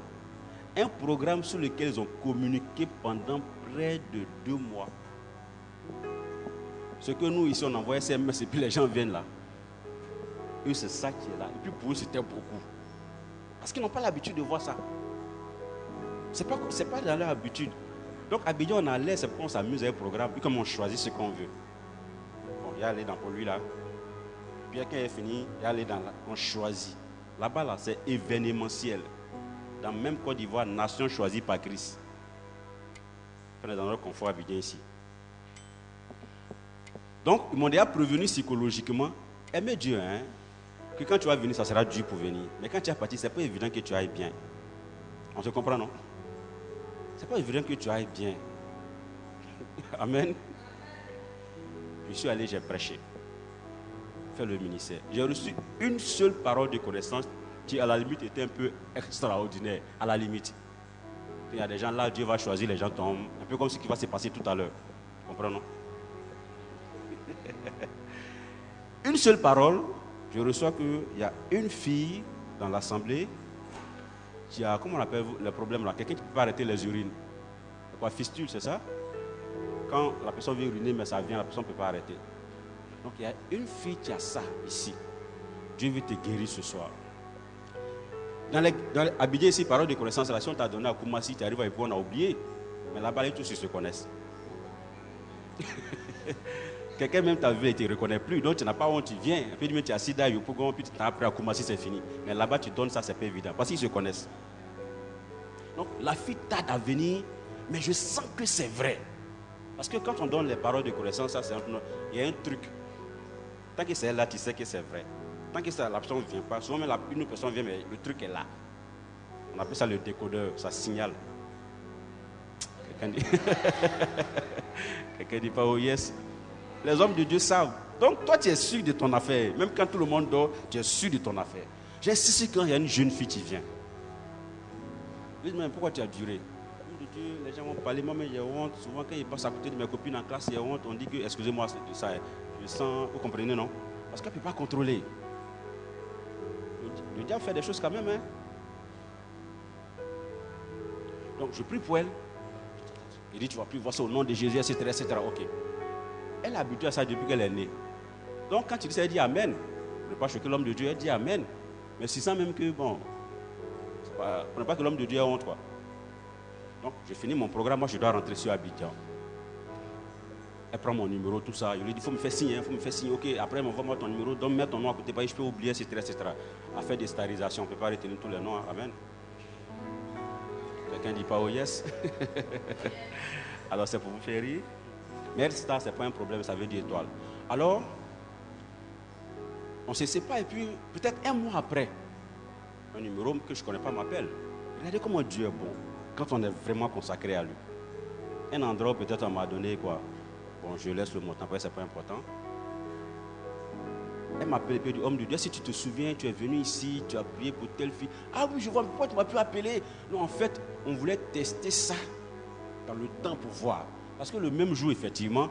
Un programme sur lequel ils ont communiqué pendant près de 2 mois. Ce que nous, ici, on envoie SMS et puis les gens viennent là. Eux, c'est ça qui est là. Et puis pour eux, c'était beaucoup. Parce qu'ils n'ont pas l'habitude de voir ça. Ce n'est pas dans leur habitude. Donc, à Abidjan, on allait, c'est pour qu'on s'amuse avec le programme, puis comme on choisit ce qu'on veut. Bon, il y a aller dans pour lui là. Puis quand il est fini, il y a aller dans là, on choisit. Là-bas, là, c'est événementiel. Dans le même Côte d'Ivoire, nation choisie par Christ. On est dans notre confort Abidjan ici. Donc, ils m'ont déjà prévenu psychologiquement, aimez Dieu, hein, que quand tu vas venir, ça sera dur pour venir. Mais quand tu es parti, ce n'est pas évident que tu ailles bien. On se comprend, non? Ce n'est pas évident que tu ailles bien. Amen. Je suis allé, j'ai prêché. Fait le ministère. J'ai reçu une seule parole de connaissance qui, à la limite, était un peu extraordinaire. À la limite. Il y a des gens là, Dieu va choisir, les gens tombent. Un peu comme ce qui va se passer tout à l'heure. Tu comprends, non? Une seule parole, je reçois qu'il y a une fille dans l'assemblée qui a, comment on appelle le problème là, quelqu'un qui ne peut pas arrêter les urines. C'est quoi, fistule, c'est ça? Quand la personne vient uriner, mais ça vient, la personne ne peut pas arrêter. Donc il y a une fille qui a ça ici. Dieu veut te guérir ce soir. Dans Abidjan ici, parole de connaissance, la si on t'a donné à Koumassi, tu arrives à Epou, on a oublié. Mais là-bas, tous ils se connaissent. Quelqu'un même t'a vu et ne te reconnaît plus, donc tu n'as pas honte, tu viens. Puis tu es assis là, puis tu t'as appris à Koumassi, c'est fini. Mais là-bas, tu donnes ça, c'est pas évident, parce qu'ils se connaissent. Donc la fille tarde à venir, mais je sens que c'est vrai. Parce que quand on donne les paroles de connaissance, ça, il y a un truc. Tant que c'est là, tu sais que c'est vrai. Tant que la personne ne vient pas, souvent même une personne vient, mais le truc est là. On appelle ça le décodeur, ça signale. Quelqu'un dit pas oh yes. Les hommes de Dieu savent. Donc toi tu es sûr de ton affaire. Même quand tout le monde dort, tu es sûr de ton affaire. J'insiste quand il y a une jeune fille qui vient. Je dis mais pourquoi tu as duré? Dieu, les gens vont parler, moi-même j'ai honte. Souvent quand ils passent à côté de mes copines en classe, il y a honte. On dit que, excusez-moi de ça, je sens, vous comprenez non? Parce qu'elle ne peut pas contrôler. Le diable fait des choses quand même. Hein? Donc je prie pour elle. Il dit tu vas plus voir ça au nom de Jésus, etc. etc. Ok. Elle est habituée à ça depuis qu'elle est née. Donc quand tu dis ça, elle dit Amen. Je ne veux pas choquer l'homme de Dieu, elle dit Amen. Mais c'est ça même que, bon, on ne pas que l'homme de Dieu a honte, quoi. Donc, je finis mon programme, moi je dois rentrer sur Abidjan. Elle prend mon numéro, tout ça. Je lui dis, il faut me faire signe, il faut me faire signe. Ok, après, elle m'envoie ton numéro, donc mets ton nom à côté, je peux oublier, etc. etc. À faire des starisations, on ne peut pas retenir tous les noms. Hein. Amen. Quelqu'un ne dit pas oh yes. Alors, c'est pour vous faire rire. Mais star, ce n'est pas un problème, ça veut dire étoile. Alors, on ne se sépare et puis, peut-être un mois après, un numéro que je ne connais pas m'appelle. Regardez comment Dieu est bon. Quand on est vraiment consacré à lui. Un endroit peut-être on m'a donné quoi. Bon, je laisse le montant, après c'est pas important. Elle m'appelle et puis elle dit, homme de Dieu, si tu te souviens, tu es venu ici, tu as prié pour telle fille. Ah oui, je vois, pourquoi tu m'as pu appeler? Non, en fait, on voulait tester ça dans le temps pour voir. Parce que le même jour, effectivement,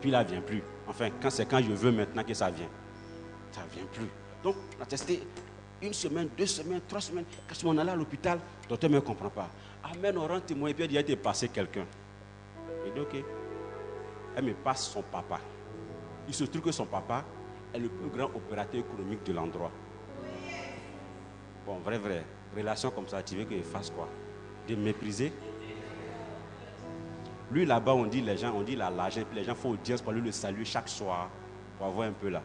puis là, elle ne vient plus. Enfin, quand je veux maintenant que ça vient. Ça ne vient plus. Donc, on a testé 1 semaine, 2 semaines, 3 semaines. Quand on est allé à l'hôpital, le docteur ne me comprend pas. Amen, on rend témoin. Et puis il a été passé quelqu'un. Il dit ok. Elle me passe son papa. Il se trouve que son papa est le plus grand opérateur économique de l'endroit. Bon, vrai. Relation comme ça, tu veux qu'il fasse quoi? De mépriser? Lui là-bas, on dit les gens, on dit l'argent, puis les gens font audience pour lui le saluer chaque soir. Pour avoir un peu là.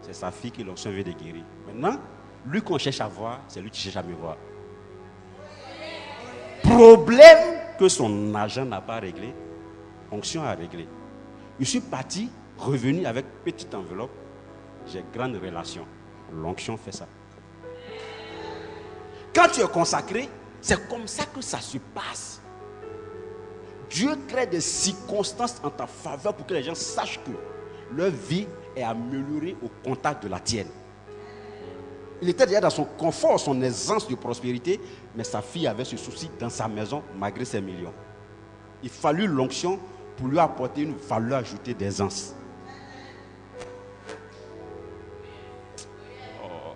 C'est sa fille qui l'onction veut de guérir. Maintenant, lui qu'on cherche à voir, c'est lui qui cherche à me voir. Problème que son agent n'a pas réglé, onction à régler. Je suis parti, revenu avec petite enveloppe, j'ai grande relation. L'onction fait ça. Quand tu es consacré, c'est comme ça que ça se passe. Dieu crée des circonstances en ta faveur pour que les gens sachent que leur vie est améliorée au contact de la tienne. Il était déjà dans son confort, son aisance de prospérité, mais sa fille avait ce souci dans sa maison malgré ses millions. Il fallut l'onction pour lui apporter une valeur ajoutée d'aisance. Oh.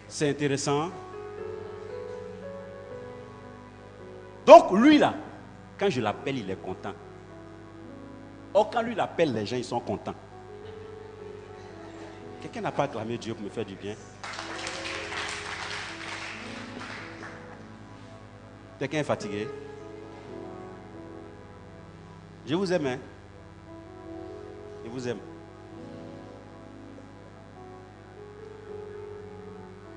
C'est intéressant. Donc lui là, quand je l'appelle, il est content. Or quand lui l'appelle, les gens ils sont contents. Quelqu'un n'a pas acclamé Dieu pour me faire du bien? Quelqu'un est fatigué? Je vous aime, hein? Je vous aime.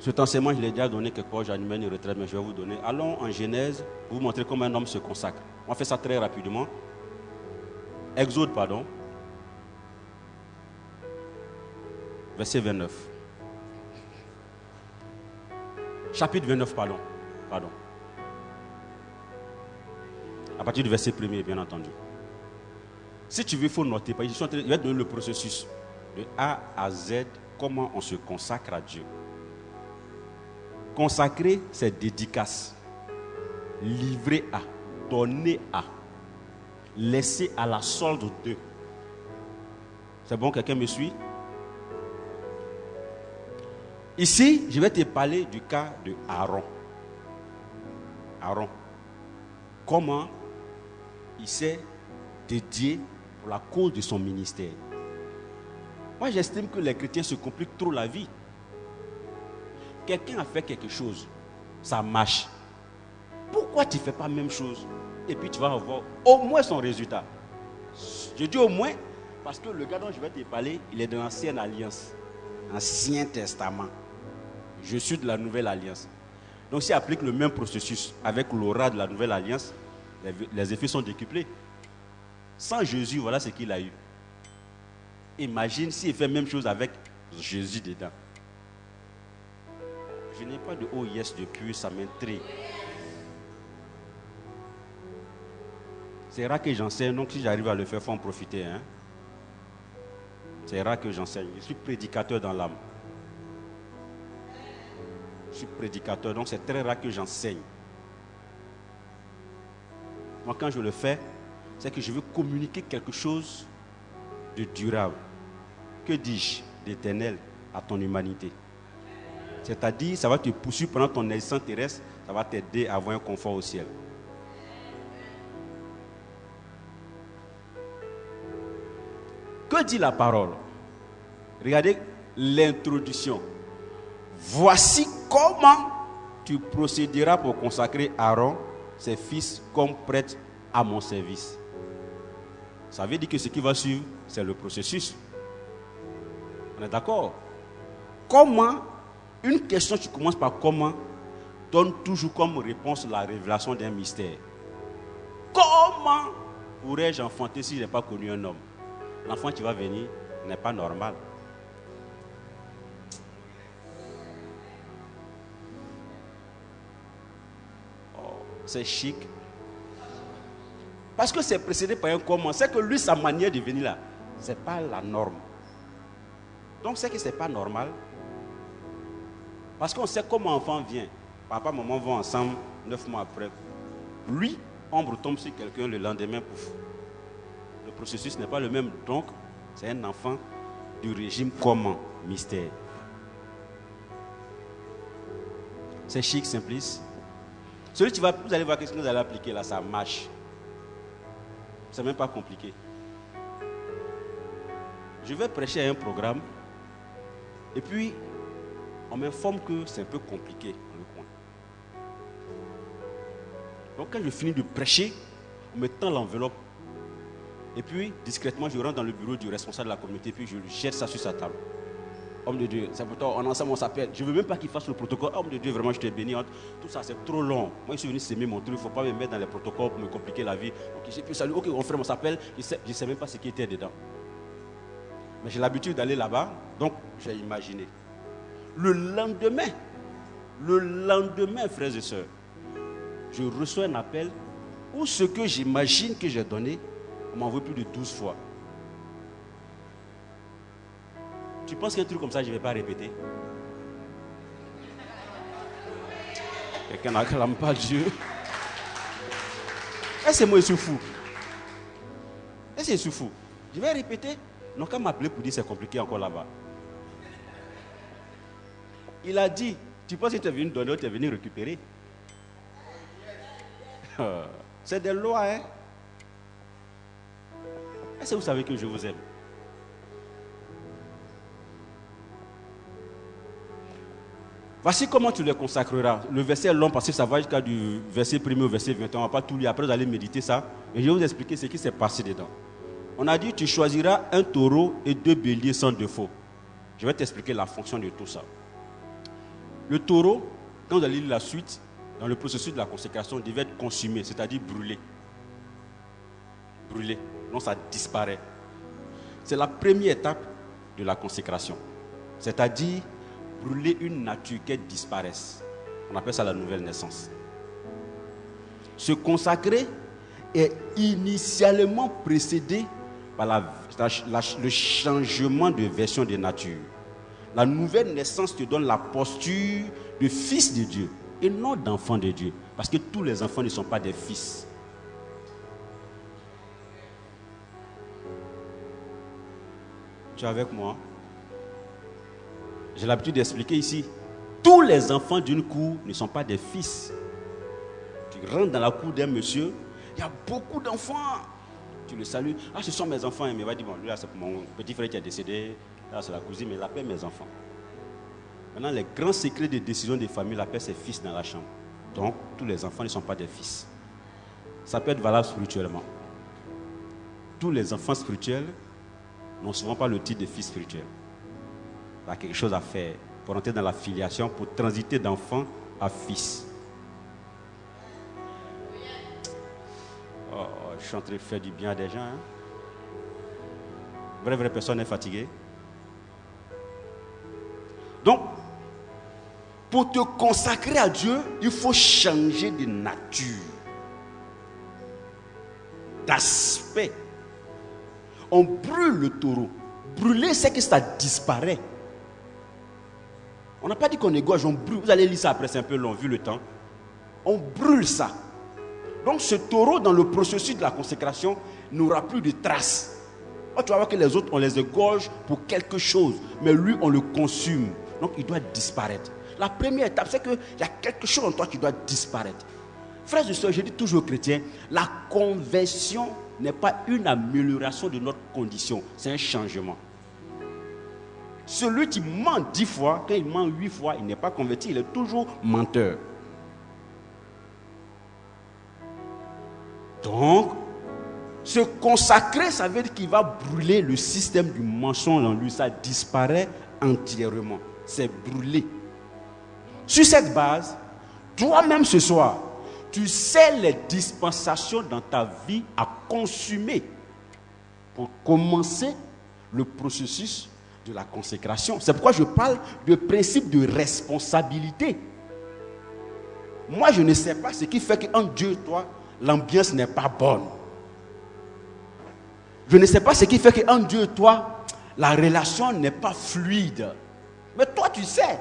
Cet enseignement, je l'ai déjà donné quelque part, j'animais une retraite, mais je vais vous donner. Allons en Genèse, pour vous montrer comment un homme se consacre. On fait ça très rapidement. Exode, pardon. Verset 29. Chapitre 29, pardon. À partir du verset 1er, bien entendu. Si tu veux, il faut noter. Je vais te donner le processus de A à Z, comment on se consacre à Dieu. Consacrer, c'est dédicace. Livrer à, donner à, laisser à la solde de. C'est bon, quelqu'un me suit? Ici, je vais te parler du cas de Aaron. Aaron. Comment il s'est dédié pour la cause de son ministère. Moi, j'estime que les chrétiens se compliquent trop la vie. Quelqu'un a fait quelque chose, ça marche. Pourquoi tu ne fais pas la même chose? Et puis tu vas avoir au moins son résultat. Je dis au moins parce que le gars dont je vais te parler, il est de l'ancienne alliance, Ancien Testament. Je suis de la nouvelle alliance. Donc s'il applique le même processus avec l'aura de la nouvelle alliance, les effets sont décuplés. Sans Jésus, voilà ce qu'il a eu. Imagine s'il fait la même chose avec Jésus dedans. Je n'ai pas de oh yes depuis, ça m'intrigue. C'est rare que j'enseigne, donc si j'arrive à le faire, il faut en profiter. Hein? C'est rare que j'enseigne. Je suis prédicateur dans l'âme. Je suis prédicateur, donc c'est très rare que j'enseigne. Moi, quand je le fais, c'est que je veux communiquer quelque chose de durable. Que dis-je d'éternel à ton humanité? C'est-à-dire, ça va te poursuivre pendant ton existence terrestre, ça va t'aider à avoir un confort au ciel. Que dit la parole? Regardez l'introduction. Voici comment tu procéderas pour consacrer Aaron, ses fils, comme prêtres à mon service. Ça veut dire que ce qui va suivre, c'est le processus. On est d'accord? Comment? Une question qui commence par comment donne toujours comme réponse la révélation d'un mystère. Comment pourrais-je enfanter si je n'ai pas connu un homme? L'enfant qui va venir n'est pas normal. Oh, c'est chic. Parce que c'est précédé par un comment. C'est que lui, sa manière de venir là, ce n'est pas la norme. Donc c'est que ce n'est pas normal. Parce qu'on sait comment enfant vient. Papa, maman vont ensemble 9 mois après. Lui, ombre tombe sur quelqu'un le lendemain, pouf. Le processus n'est pas le même. Donc, c'est un enfant du régime comment? Mystère. C'est chic, simplice. Celui qui va, vous allez voir qu'est-ce que vous allez appliquer là, ça marche. C'est même pas compliqué. Je vais prêcher à un programme. Et puis, on m'informe que c'est un peu compliqué dans le coin. Donc quand je finis de prêcher, on me tend l'enveloppe. Et puis, discrètement, je rentre dans le bureau du responsable de la communauté, puis je jette ça sur sa table. Homme de Dieu, c'est pourtant, on ensemble, on s'appelle. Je ne veux même pas qu'il fasse le protocole. Homme de Dieu, vraiment, je t'ai béni. Tout ça, c'est trop long. Moi, je suis venu s'aimer mon truc. Il ne faut pas me mettre dans les protocoles pour me compliquer la vie. Ok, j'ai pu saluer. Ok, mon frère, on s'appelle. Je ne sais même pas ce qui était dedans. Mais j'ai l'habitude d'aller là-bas, donc j'ai imaginé. Le lendemain, frères et sœurs, je reçois un appel où ce que j'imagine que j'ai donné, on m'envoie plus de 12 fois. Tu penses qu'un truc comme ça, je ne vais pas répéter? Quelqu'un n'acclame pas Dieu. Est-ce que moi, je suis fou? Est-ce que je suis fou? Je vais répéter. Non, quand m'appeler pour dire c'est compliqué encore là-bas. Il a dit, tu penses que tu es venu donner ou tu es venu récupérer? C'est des lois, hein? Est-ce que vous savez que je vous aime? Voici comment tu les consacreras. Le verset est long parce que ça va jusqu'à du verset 1er au verset 21. On ne va pas tout lire. Après, vous allez méditer ça. Et je vais vous expliquer ce qui s'est passé dedans. On a dit, tu choisiras un taureau et 2 béliers sans défaut. Je vais t'expliquer la fonction de tout ça. Le taureau, quand vous allez lire la suite, dans le processus de la consécration, il devait être consumé, c'est-à-dire brûlé. Brûlé. Non, ça disparaît. C'est la première étape de la consécration. C'est-à-dire brûler une nature qu'elle disparaisse. On appelle ça la nouvelle naissance. Se consacrer est initialement précédé par le changement de version de nature. La nouvelle naissance te donne la posture de fils de Dieu et non d'enfant de Dieu. Parce que tous les enfants ne sont pas des fils. Tu es avec moi? J'ai l'habitude d'expliquer ici. Tous les enfants d'une cour ne sont pas des fils. Tu rentres dans la cour d'un monsieur, il y a beaucoup d'enfants. Tu le salues. Ah, ce sont mes enfants. Mais il va dire, bon, lui là, c'est pour mon petit frère qui est décédé. Là, c'est la cousine, mais il appelle mes enfants. Maintenant, les grands secrets de décision des familles, il appelle ses fils dans la chambre. Donc, tous les enfants ne sont pas des fils. Ça peut être valable spirituellement. Tous les enfants spirituels n'ont souvent pas le titre de fils spirituel. Il y a quelque chose à faire pour entrer dans la filiation, pour transiter d'enfant à fils. Oh, je suis en train de faire du bien à des gens. Hein? Vraie personne est fatiguée. Donc, pour te consacrer à Dieu, il faut changer de nature, d'aspect. On brûle le taureau. Brûler, c'est que ça disparaît. On n'a pas dit qu'on égorge, on brûle. Vous allez lire ça après, c'est un peu long, vu le temps. On brûle ça. Donc ce taureau, dans le processus de la consécration, n'aura plus de traces. Oh, tu vas voir que les autres, on les égorge pour quelque chose. Mais lui, on le consume. Donc il doit disparaître. La première étape, c'est qu'il y a quelque chose en toi qui doit disparaître. Frères et sœurs, je dis toujours aux chrétiens, la conversion n'est pas une amélioration de notre condition, c'est un changement. Celui qui ment 10 fois, quand il ment 8 fois, il n'est pas converti, il est toujours menteur. Donc, se consacrer, ça veut dire qu'il va brûler le système du mensonge en lui, ça disparaît entièrement, c'est brûlé. Sur cette base, toi-même ce soir, tu sais les dispensations dans ta vie à consumer pour commencer le processus de la consécration. C'est pourquoi je parle de principe de responsabilité. Moi, je ne sais pas ce qui fait qu'entre Dieu et toi, l'ambiance n'est pas bonne. Je ne sais pas ce qui fait qu'entre Dieu et toi, la relation n'est pas fluide. Mais toi, tu sais.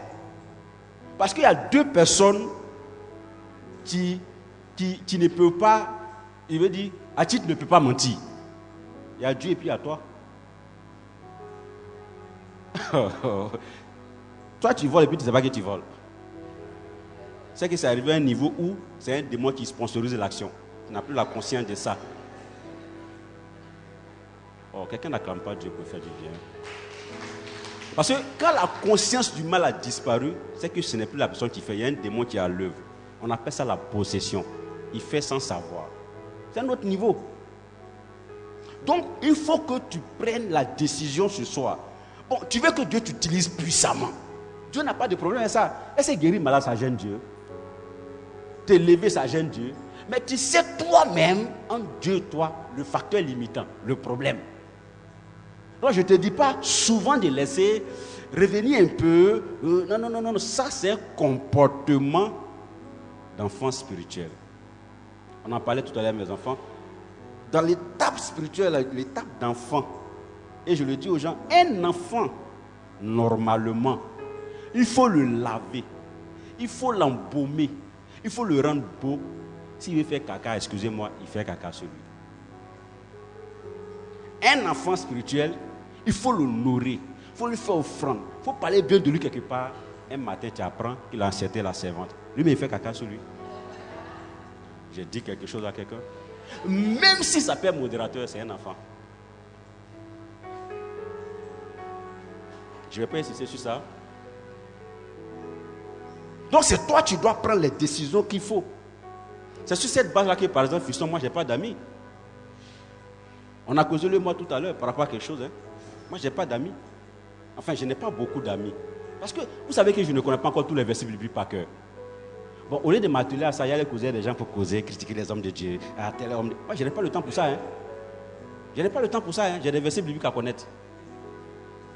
Parce qu'il y a 2 personnes qui ne peuvent pas, il veut dire, à titre ne peut pas mentir. Il y a Dieu et puis il y a toi. Toi, tu voles et puis tu ne sais pas que tu voles. C'est que c'est arrivé à un niveau où c'est un démon qui sponsorise l'action. Tu n'as plus la conscience de ça. Oh, quelqu'un n'acclame pas Dieu pour faire du bien. Parce que quand la conscience du mal a disparu, c'est que ce n'est plus la personne qui fait. Il y a un démon qui est à l'œuvre. On appelle ça la possession. Il fait sans savoir. C'est un autre niveau. Donc, il faut que tu prennes la décision ce soir. Bon, tu veux que Dieu t'utilise puissamment. Dieu n'a pas de problème avec ça. Est-ce que guérir malade, ça gêne Dieu? T'élever, ça gêne Dieu? Mais tu sais toi-même, en Dieu, toi, le facteur limitant, le problème. Donc, je ne te dis pas souvent de laisser revenir un peu. Non. Ça, c'est un comportement d'enfant spirituel. On en parlait tout à l'heure, mes enfants. Dans l'étape spirituelle, l'étape d'enfant, et je le dis aux gens, un enfant, normalement, il faut le laver, il faut l'embaumer, il faut le rendre beau. S'il veut faire caca, excusez-moi, il fait caca sur lui. Un enfant spirituel, il faut le nourrir, il faut lui faire offrande, il faut parler bien de lui quelque part. Un matin, tu apprends qu'il a enceinté la servante. Lui-même, il fait caca sur lui. J'ai dit quelque chose à quelqu'un. Même si ça peut être modérateur, c'est un enfant. Je ne vais pas insister sur ça. Donc c'est toi, tu dois prendre les décisions qu'il faut. C'est sur cette base-là que, par exemple, Fiston, moi, je n'ai pas d'amis. On a causé le moi tout à l'heure par rapport à quelque chose. Hein. Moi, je n'ai pas d'amis. Enfin, je n'ai pas beaucoup d'amis. Parce que vous savez que je ne connais pas encore tous les versets bibliques par cœur. Bon, au lieu de m'atteler à ça, il y a les causer des gens pour causer, critiquer les hommes de Dieu. Moi, je n'ai pas le temps pour ça. Hein. Je n'ai pas le temps pour ça. Hein. J'ai des versets bibliques à connaître.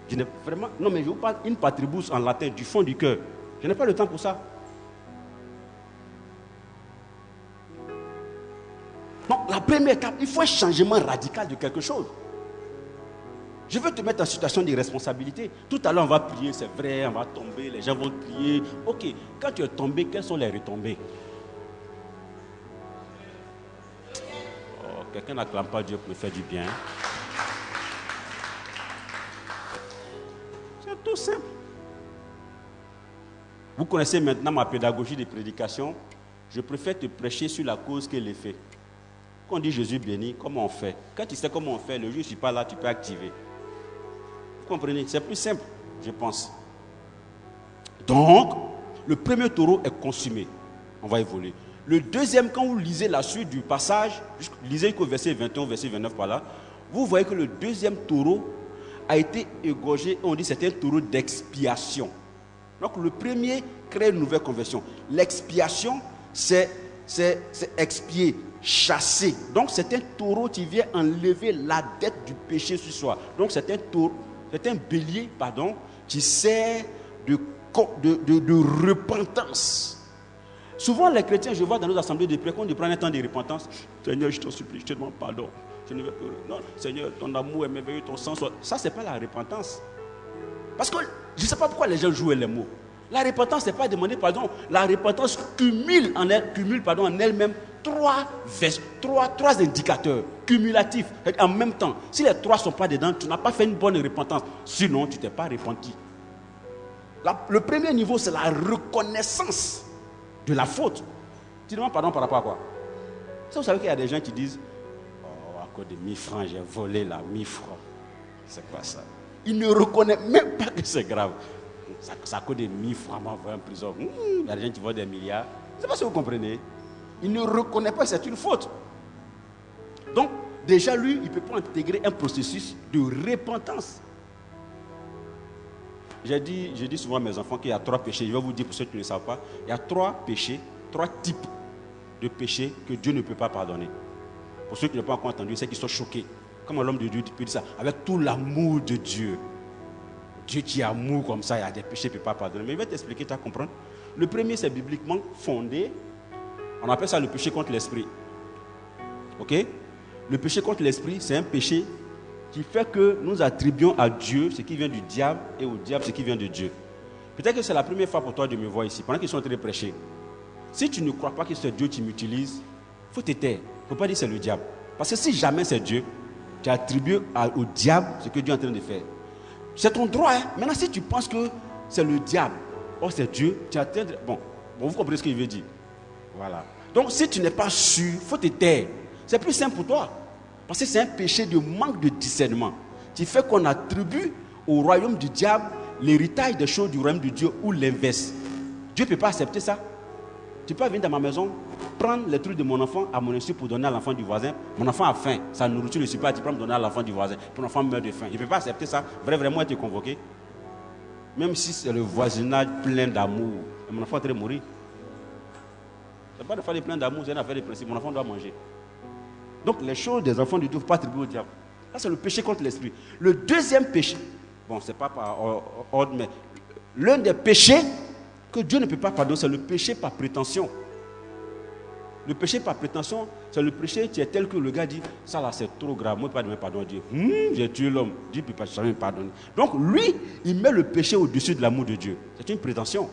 Je n'ai vraiment... Non, mais je vous parle une patribus en latin, du fond du cœur. Je n'ai pas le temps pour ça. Donc, la première étape, il faut un changement radical de quelque chose. Je veux te mettre en situation de responsabilité. Tout à l'heure, on va prier, c'est vrai, on va tomber, les gens vont crier. Ok, quand tu es tombé, quelles sont les retombées? Oh, quelqu'un n'acclame pas Dieu pour me faire du bien. C'est tout simple. Vous connaissez maintenant ma pédagogie de prédication. Je préfère te prêcher sur la cause que l'effet. Quand on dit Jésus béni, comment on fait? Quand tu sais comment on fait, le jour où je ne suis pas là, tu peux activer. Vous comprenez? C'est plus simple, je pense. Donc, le premier taureau est consumé. On va évoluer. Le deuxième, quand vous lisez la suite du passage, lisez jusqu'au verset 21, verset 29 par là, vous voyez que le deuxième taureau a été égorgé, on dit que c'est un taureau d'expiation. Donc le premier crée une nouvelle conversion. L'expiation, c'est expier, chasser. Donc c'est un taureau qui vient enlever la dette du péché sur soi. Donc c'est un bélier, qui sert de repentance. Souvent les chrétiens, je vois dans nos assemblées de prière, quand ils prennent un temps de repentance, Seigneur, je t'en supplie, je te demande pardon. Je ne veux plus. Non, Seigneur, ton amour est merveilleux, ton sang soit... Ça, ce n'est pas la repentance. Parce que je ne sais pas pourquoi les gens jouent les mots. La repentance, ce n'est pas demander pardon. La repentance cumule en elle-même trois indicateurs cumulatifs en même temps. Si les trois ne sont pas dedans, tu n'as pas fait une bonne repentance. Sinon, tu ne t'es pas repenti. Le premier niveau, c'est la reconnaissance de la faute. Tu demandes pardon par rapport à quoi? Ça, vous savez qu'il y a des gens qui disent oh, à cause de 1000 francs, j'ai volé là, 1000 francs. C'est quoi ça? Ils ne reconnaissent même pas que c'est grave. Ça à cause de 1000 francs, m'a envoyé en prison. Il y a des gens qui volent des milliards. Je ne sais pas si vous comprenez. Il ne reconnaît pas que c'est une faute. Donc, déjà, lui, il ne peut pas intégrer un processus de repentance. J'ai dit souvent à mes enfants qu'il y a 3 péchés. Je vais vous dire pour ceux qui ne le savent pas. Il y a 3 péchés, 3 types de péchés que Dieu ne peut pas pardonner. Pour ceux qui n'ont pas encore entendu, c'est qu'ils sont choqués. Comment l'homme de Dieu peut dire ça? Avec tout l'amour de Dieu. Dieu qui est amour comme ça, il y a des péchés qu'il ne peut pas pardonner. Mais je vais t'expliquer, tu vas comprendre. Le premier, c'est bibliquement fondé. On appelle ça le péché contre l'esprit. Ok? Le péché contre l'esprit, c'est un péché qui fait que nous attribuons à Dieu ce qui vient du diable et au diable ce qui vient de Dieu. Peut-être que c'est la première fois pour toi de me voir ici, pendant qu'ils sont en train de prêcher. Si tu ne crois pas que c'est Dieu qui m'utilise, il faut te taire. Il ne faut pas dire que c'est le diable. Parce que si jamais c'est Dieu, tu attribues au diable ce que Dieu est en train de faire. C'est ton droit. Hein? Maintenant, si tu penses que c'est le diable, or c'est Dieu, tu as train de... Bon, vous comprenez ce qu'il veut dire. Voilà. Donc, si tu n'es pas sûr, il faut te taire. C'est plus simple pour toi. Parce que c'est un péché de manque de discernement qui fait qu'on attribue au royaume du diable l'héritage des choses du royaume de Dieu ou l'inverse. Dieu ne peut pas accepter ça. Tu peux venir dans ma maison, prendre les trucs de mon enfant à mon insu pour donner à l'enfant du voisin. Mon enfant a faim, sa nourriture ne suffit pas, tu peux me donner à l'enfant du voisin. Puis l'enfant meurt de faim. Il ne peut pas accepter ça. Vraiment être convoqué. Même si c'est le voisinage plein d'amour. Mon enfant est en train de mourir. Ce n'est pas une affaire de plein d'amour, c'est une affaire de principe. Mon enfant doit manger. Donc les choses des enfants du Dieu ne faut pas attribuer au diable. Ça, c'est le péché contre l'esprit. Le deuxième péché, bon, ce n'est pas par ordre, mais l'un des péchés que Dieu ne peut pas pardonner, c'est le péché par prétention. Le péché par prétention, c'est le péché qui est tel que le gars dit, ça là c'est trop grave, moi je ne peux pas demander pardon à Dieu. J'ai tué l'homme, Dieu ne peut pas jamais me pardonner. Donc lui, il met le péché au-dessus de l'amour de Dieu. C'est une prétention.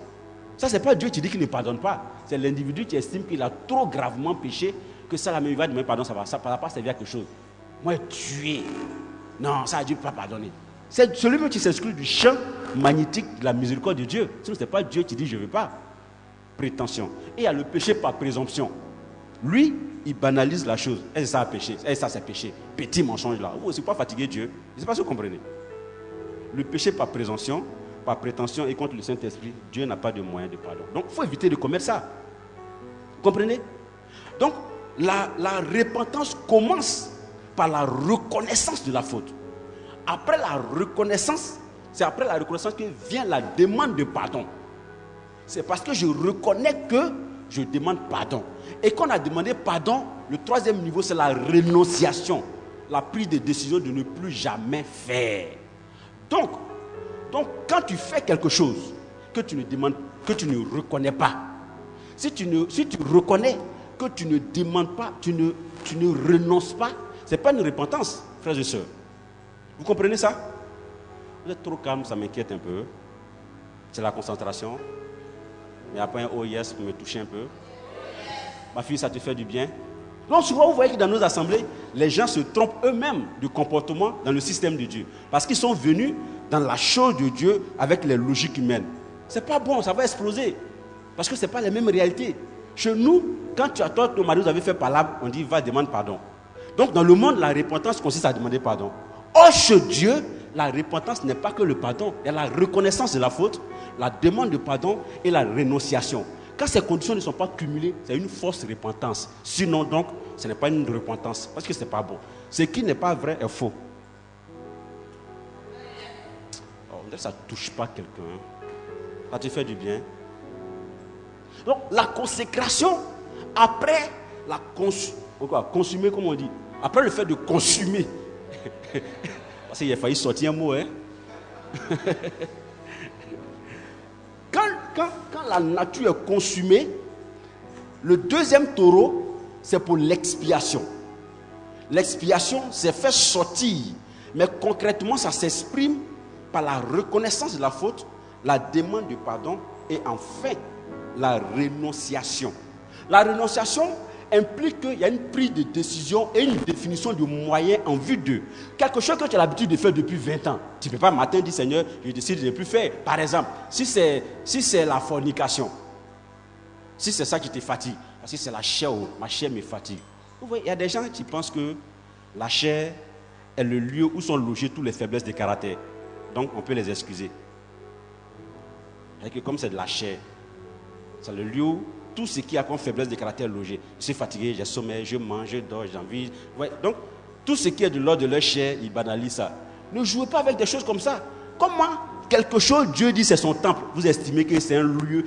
Ça, ce n'est pas Dieu qui dit qu'il ne pardonne pas. C'est l'individu qui estime qu'il a trop gravement péché, que ça là, mais il va demander pardon, ça ne va pas servir à quelque chose. Moi, tuer. Non, ça Dieu ne peut pas pardonner. C'est celui qui s'exclut du champ magnétique de la miséricorde de Dieu. Sinon, ce n'est pas Dieu qui dit je ne veux pas. Prétention. Et il y a le péché par présomption. Lui, il banalise la chose. Et ça a péché. Et ça, c'est péché. Petit mensonge là. Vous ne pas fatiguer Dieu. Je ne sais pas si vous comprenez. Le péché par présomption, par prétention et contre le Saint-Esprit, Dieu n'a pas de moyen de pardon. Donc, il faut éviter de commettre ça. Comprenez? Donc, la repentance commence par la reconnaissance de la faute. Après la reconnaissance, c'est après la reconnaissance que vient la demande de pardon. C'est parce que je reconnais que je demande pardon. Et quand on a demandé pardon, le troisième niveau, c'est la rénonciation. La prise de décision de ne plus jamais faire. Donc quand tu fais quelque chose que tu ne demandes, que tu ne reconnais pas, si tu reconnais que tu ne demandes pas, tu ne renonces pas, ce n'est pas une repentance, frères et sœurs. Vous comprenez ça? Vous êtes trop calme, ça m'inquiète un peu. C'est la concentration. Mais après un oh yes pour me toucher un peu. Ma fille, ça te fait du bien? Donc souvent, vous voyez que dans nos assemblées, les gens se trompent eux-mêmes du comportement dans le système de Dieu. Parce qu'ils sont venus dans la chose de Dieu avec les logiques humaines. C'est pas bon, ça va exploser. Parce que ce n'est pas les mêmes réalités. Chez nous, quand toi, ton mari, vous avez fait palabre, on dit va demander pardon. Donc dans le monde, la repentance consiste à demander pardon. Or, chez Dieu, la repentance n'est pas que le pardon. Il y a la reconnaissance de la faute, la demande de pardon et la rénonciation. Quand ces conditions ne sont pas cumulées, c'est une fausse repentance. Sinon, donc, ce n'est pas une repentance parce que ce n'est pas bon. Ce qui n'est pas vrai est faux. Ça ne touche pas quelqu'un. Ça te fait du bien. Donc, la consécration, après la consumer, comme on dit, après le fait de consumer, parce qu'il a failli sortir un mot, hein. Quand la nature est consumée, le deuxième taureau, c'est pour l'expiation. L'expiation, c'est faire sortir. Mais concrètement, ça s'exprime par la reconnaissance de la faute, la demande de pardon et enfin la rénonciation. La rénonciation implique qu'il y a une prise de décision et une définition de moyens en vue de quelque chose que tu as l'habitude de faire depuis 20 ans. Tu ne peux pas matin dire Seigneur, je décide de ne plus faire. Par exemple, si c'est la fornication, si c'est ça qui te fatigue, parce que c'est la chair, ma chair me fatigue. Vous voyez, il y a des gens qui pensent que la chair est le lieu où sont logées toutes les faiblesses de caractère. Donc on peut les excuser. Et que comme c'est de la chair, c'est le lieu où tout ce qui a comme faiblesse de caractère logé. Je suis fatigué, j'ai sommeil, je mange, je dors, j'ai envie. Ouais. Donc tout ce qui est de l'ordre de leur chair, ils banalisent ça. Ne jouez pas avec des choses comme ça. Comment quelque chose, Dieu dit c'est son temple, vous estimez que c'est un lieu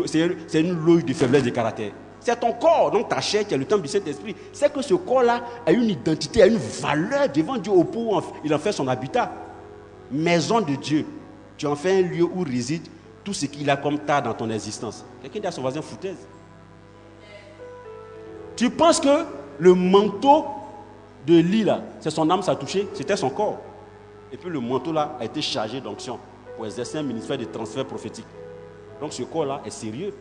c'est une loge de faiblesse de caractère. C'est ton corps, donc ta chair qui est le temple du Saint-Esprit. C'est que ce corps-là a une identité, a une valeur devant Dieu au point où il en fait son habitat. Maison de Dieu. Tu en fais un lieu où réside tout ce qu'il a comme tas dans ton existence. Quelqu'un dit à son voisin foutaise. Tu penses que le manteau de lit là, c'est son âme, ça a touché, c'était son corps. Et puis le manteau là a été chargé d'onction pour exercer un ministère de transfert prophétique. Donc ce corps là est sérieux.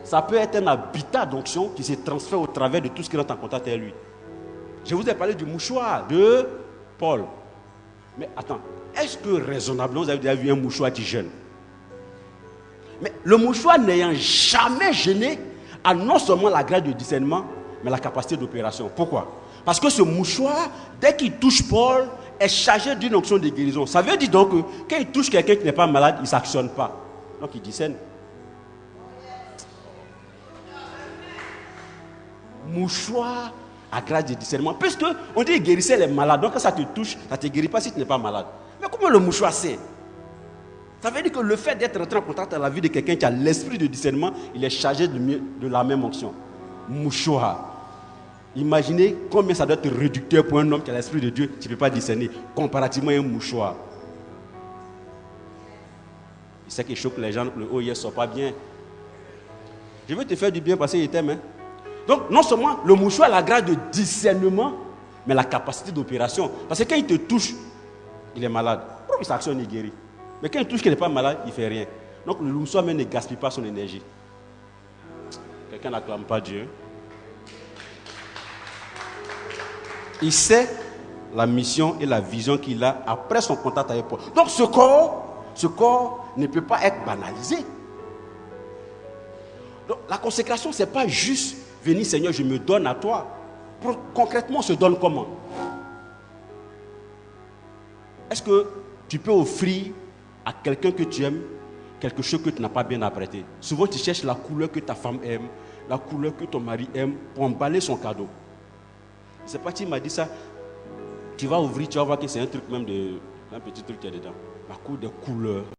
Ça peut être un habitat d'onction qui se transfère au travers de tout ce qui rentre en contact avec lui. Je vous ai parlé du mouchoir de Paul. Mais attends, est-ce que raisonnablement vous avez déjà vu un mouchoir qui gêne? Mais le mouchoir n'ayant jamais gêné a non seulement la grâce de discernement, mais la capacité d'opération. Pourquoi? Parce que ce mouchoir, dès qu'il touche Paul, est chargé d'une onction de guérison. Ça veut dire donc que quand il touche quelqu'un qui n'est pas malade, il ne s'actionne pas. Donc il discerne. Mouchoir à grâce de discernement. Puisque on dit guérissez les malades. Donc quand ça te touche, ça ne te guérit pas si tu n'es pas malade. Mais comment le mouchoir sait? Ça veut dire que le fait d'être entré en contact avec la vie de quelqu'un qui a l'esprit de discernement, il est chargé de la même onction. Mouchoir. Imaginez combien ça doit être réducteur pour un homme qui a l'esprit de Dieu, tu ne peux pas discerner, comparativement à un mouchoir. C'est quelque chose que les gens, le oh yes, ne sont pas bien. Je veux te faire du bien parce qu'il t'aime. Donc, non seulement le mouchoir a la grâce de discernement, mais la capacité d'opération. Parce que quand il te touche, il est malade. Pourquoi il s'actionne, il guérit? Mais quand il touche qu'il n'est pas malade, il ne fait rien. Donc, le mouchoir même ne gaspille pas son énergie. Quelqu'un n'acclame pas Dieu. Il sait la mission et la vision qu'il a après son contact avec Paul. Donc, ce corps ne peut pas être banalisé. Donc, la consécration, ce n'est pas juste venir, Seigneur, je me donne à toi. Concrètement, on se donne comment? Est-ce que tu peux offrir à quelqu'un que tu aimes quelque chose que tu n'as pas bien apprêté. Souvent, tu cherches la couleur que ta femme aime, la couleur que ton mari aime pour emballer son cadeau. C'est pas, tu m'as dit ça. Tu vas ouvrir, tu vas voir que c'est un truc même de... un petit truc qui est dedans. La couleur des couleurs.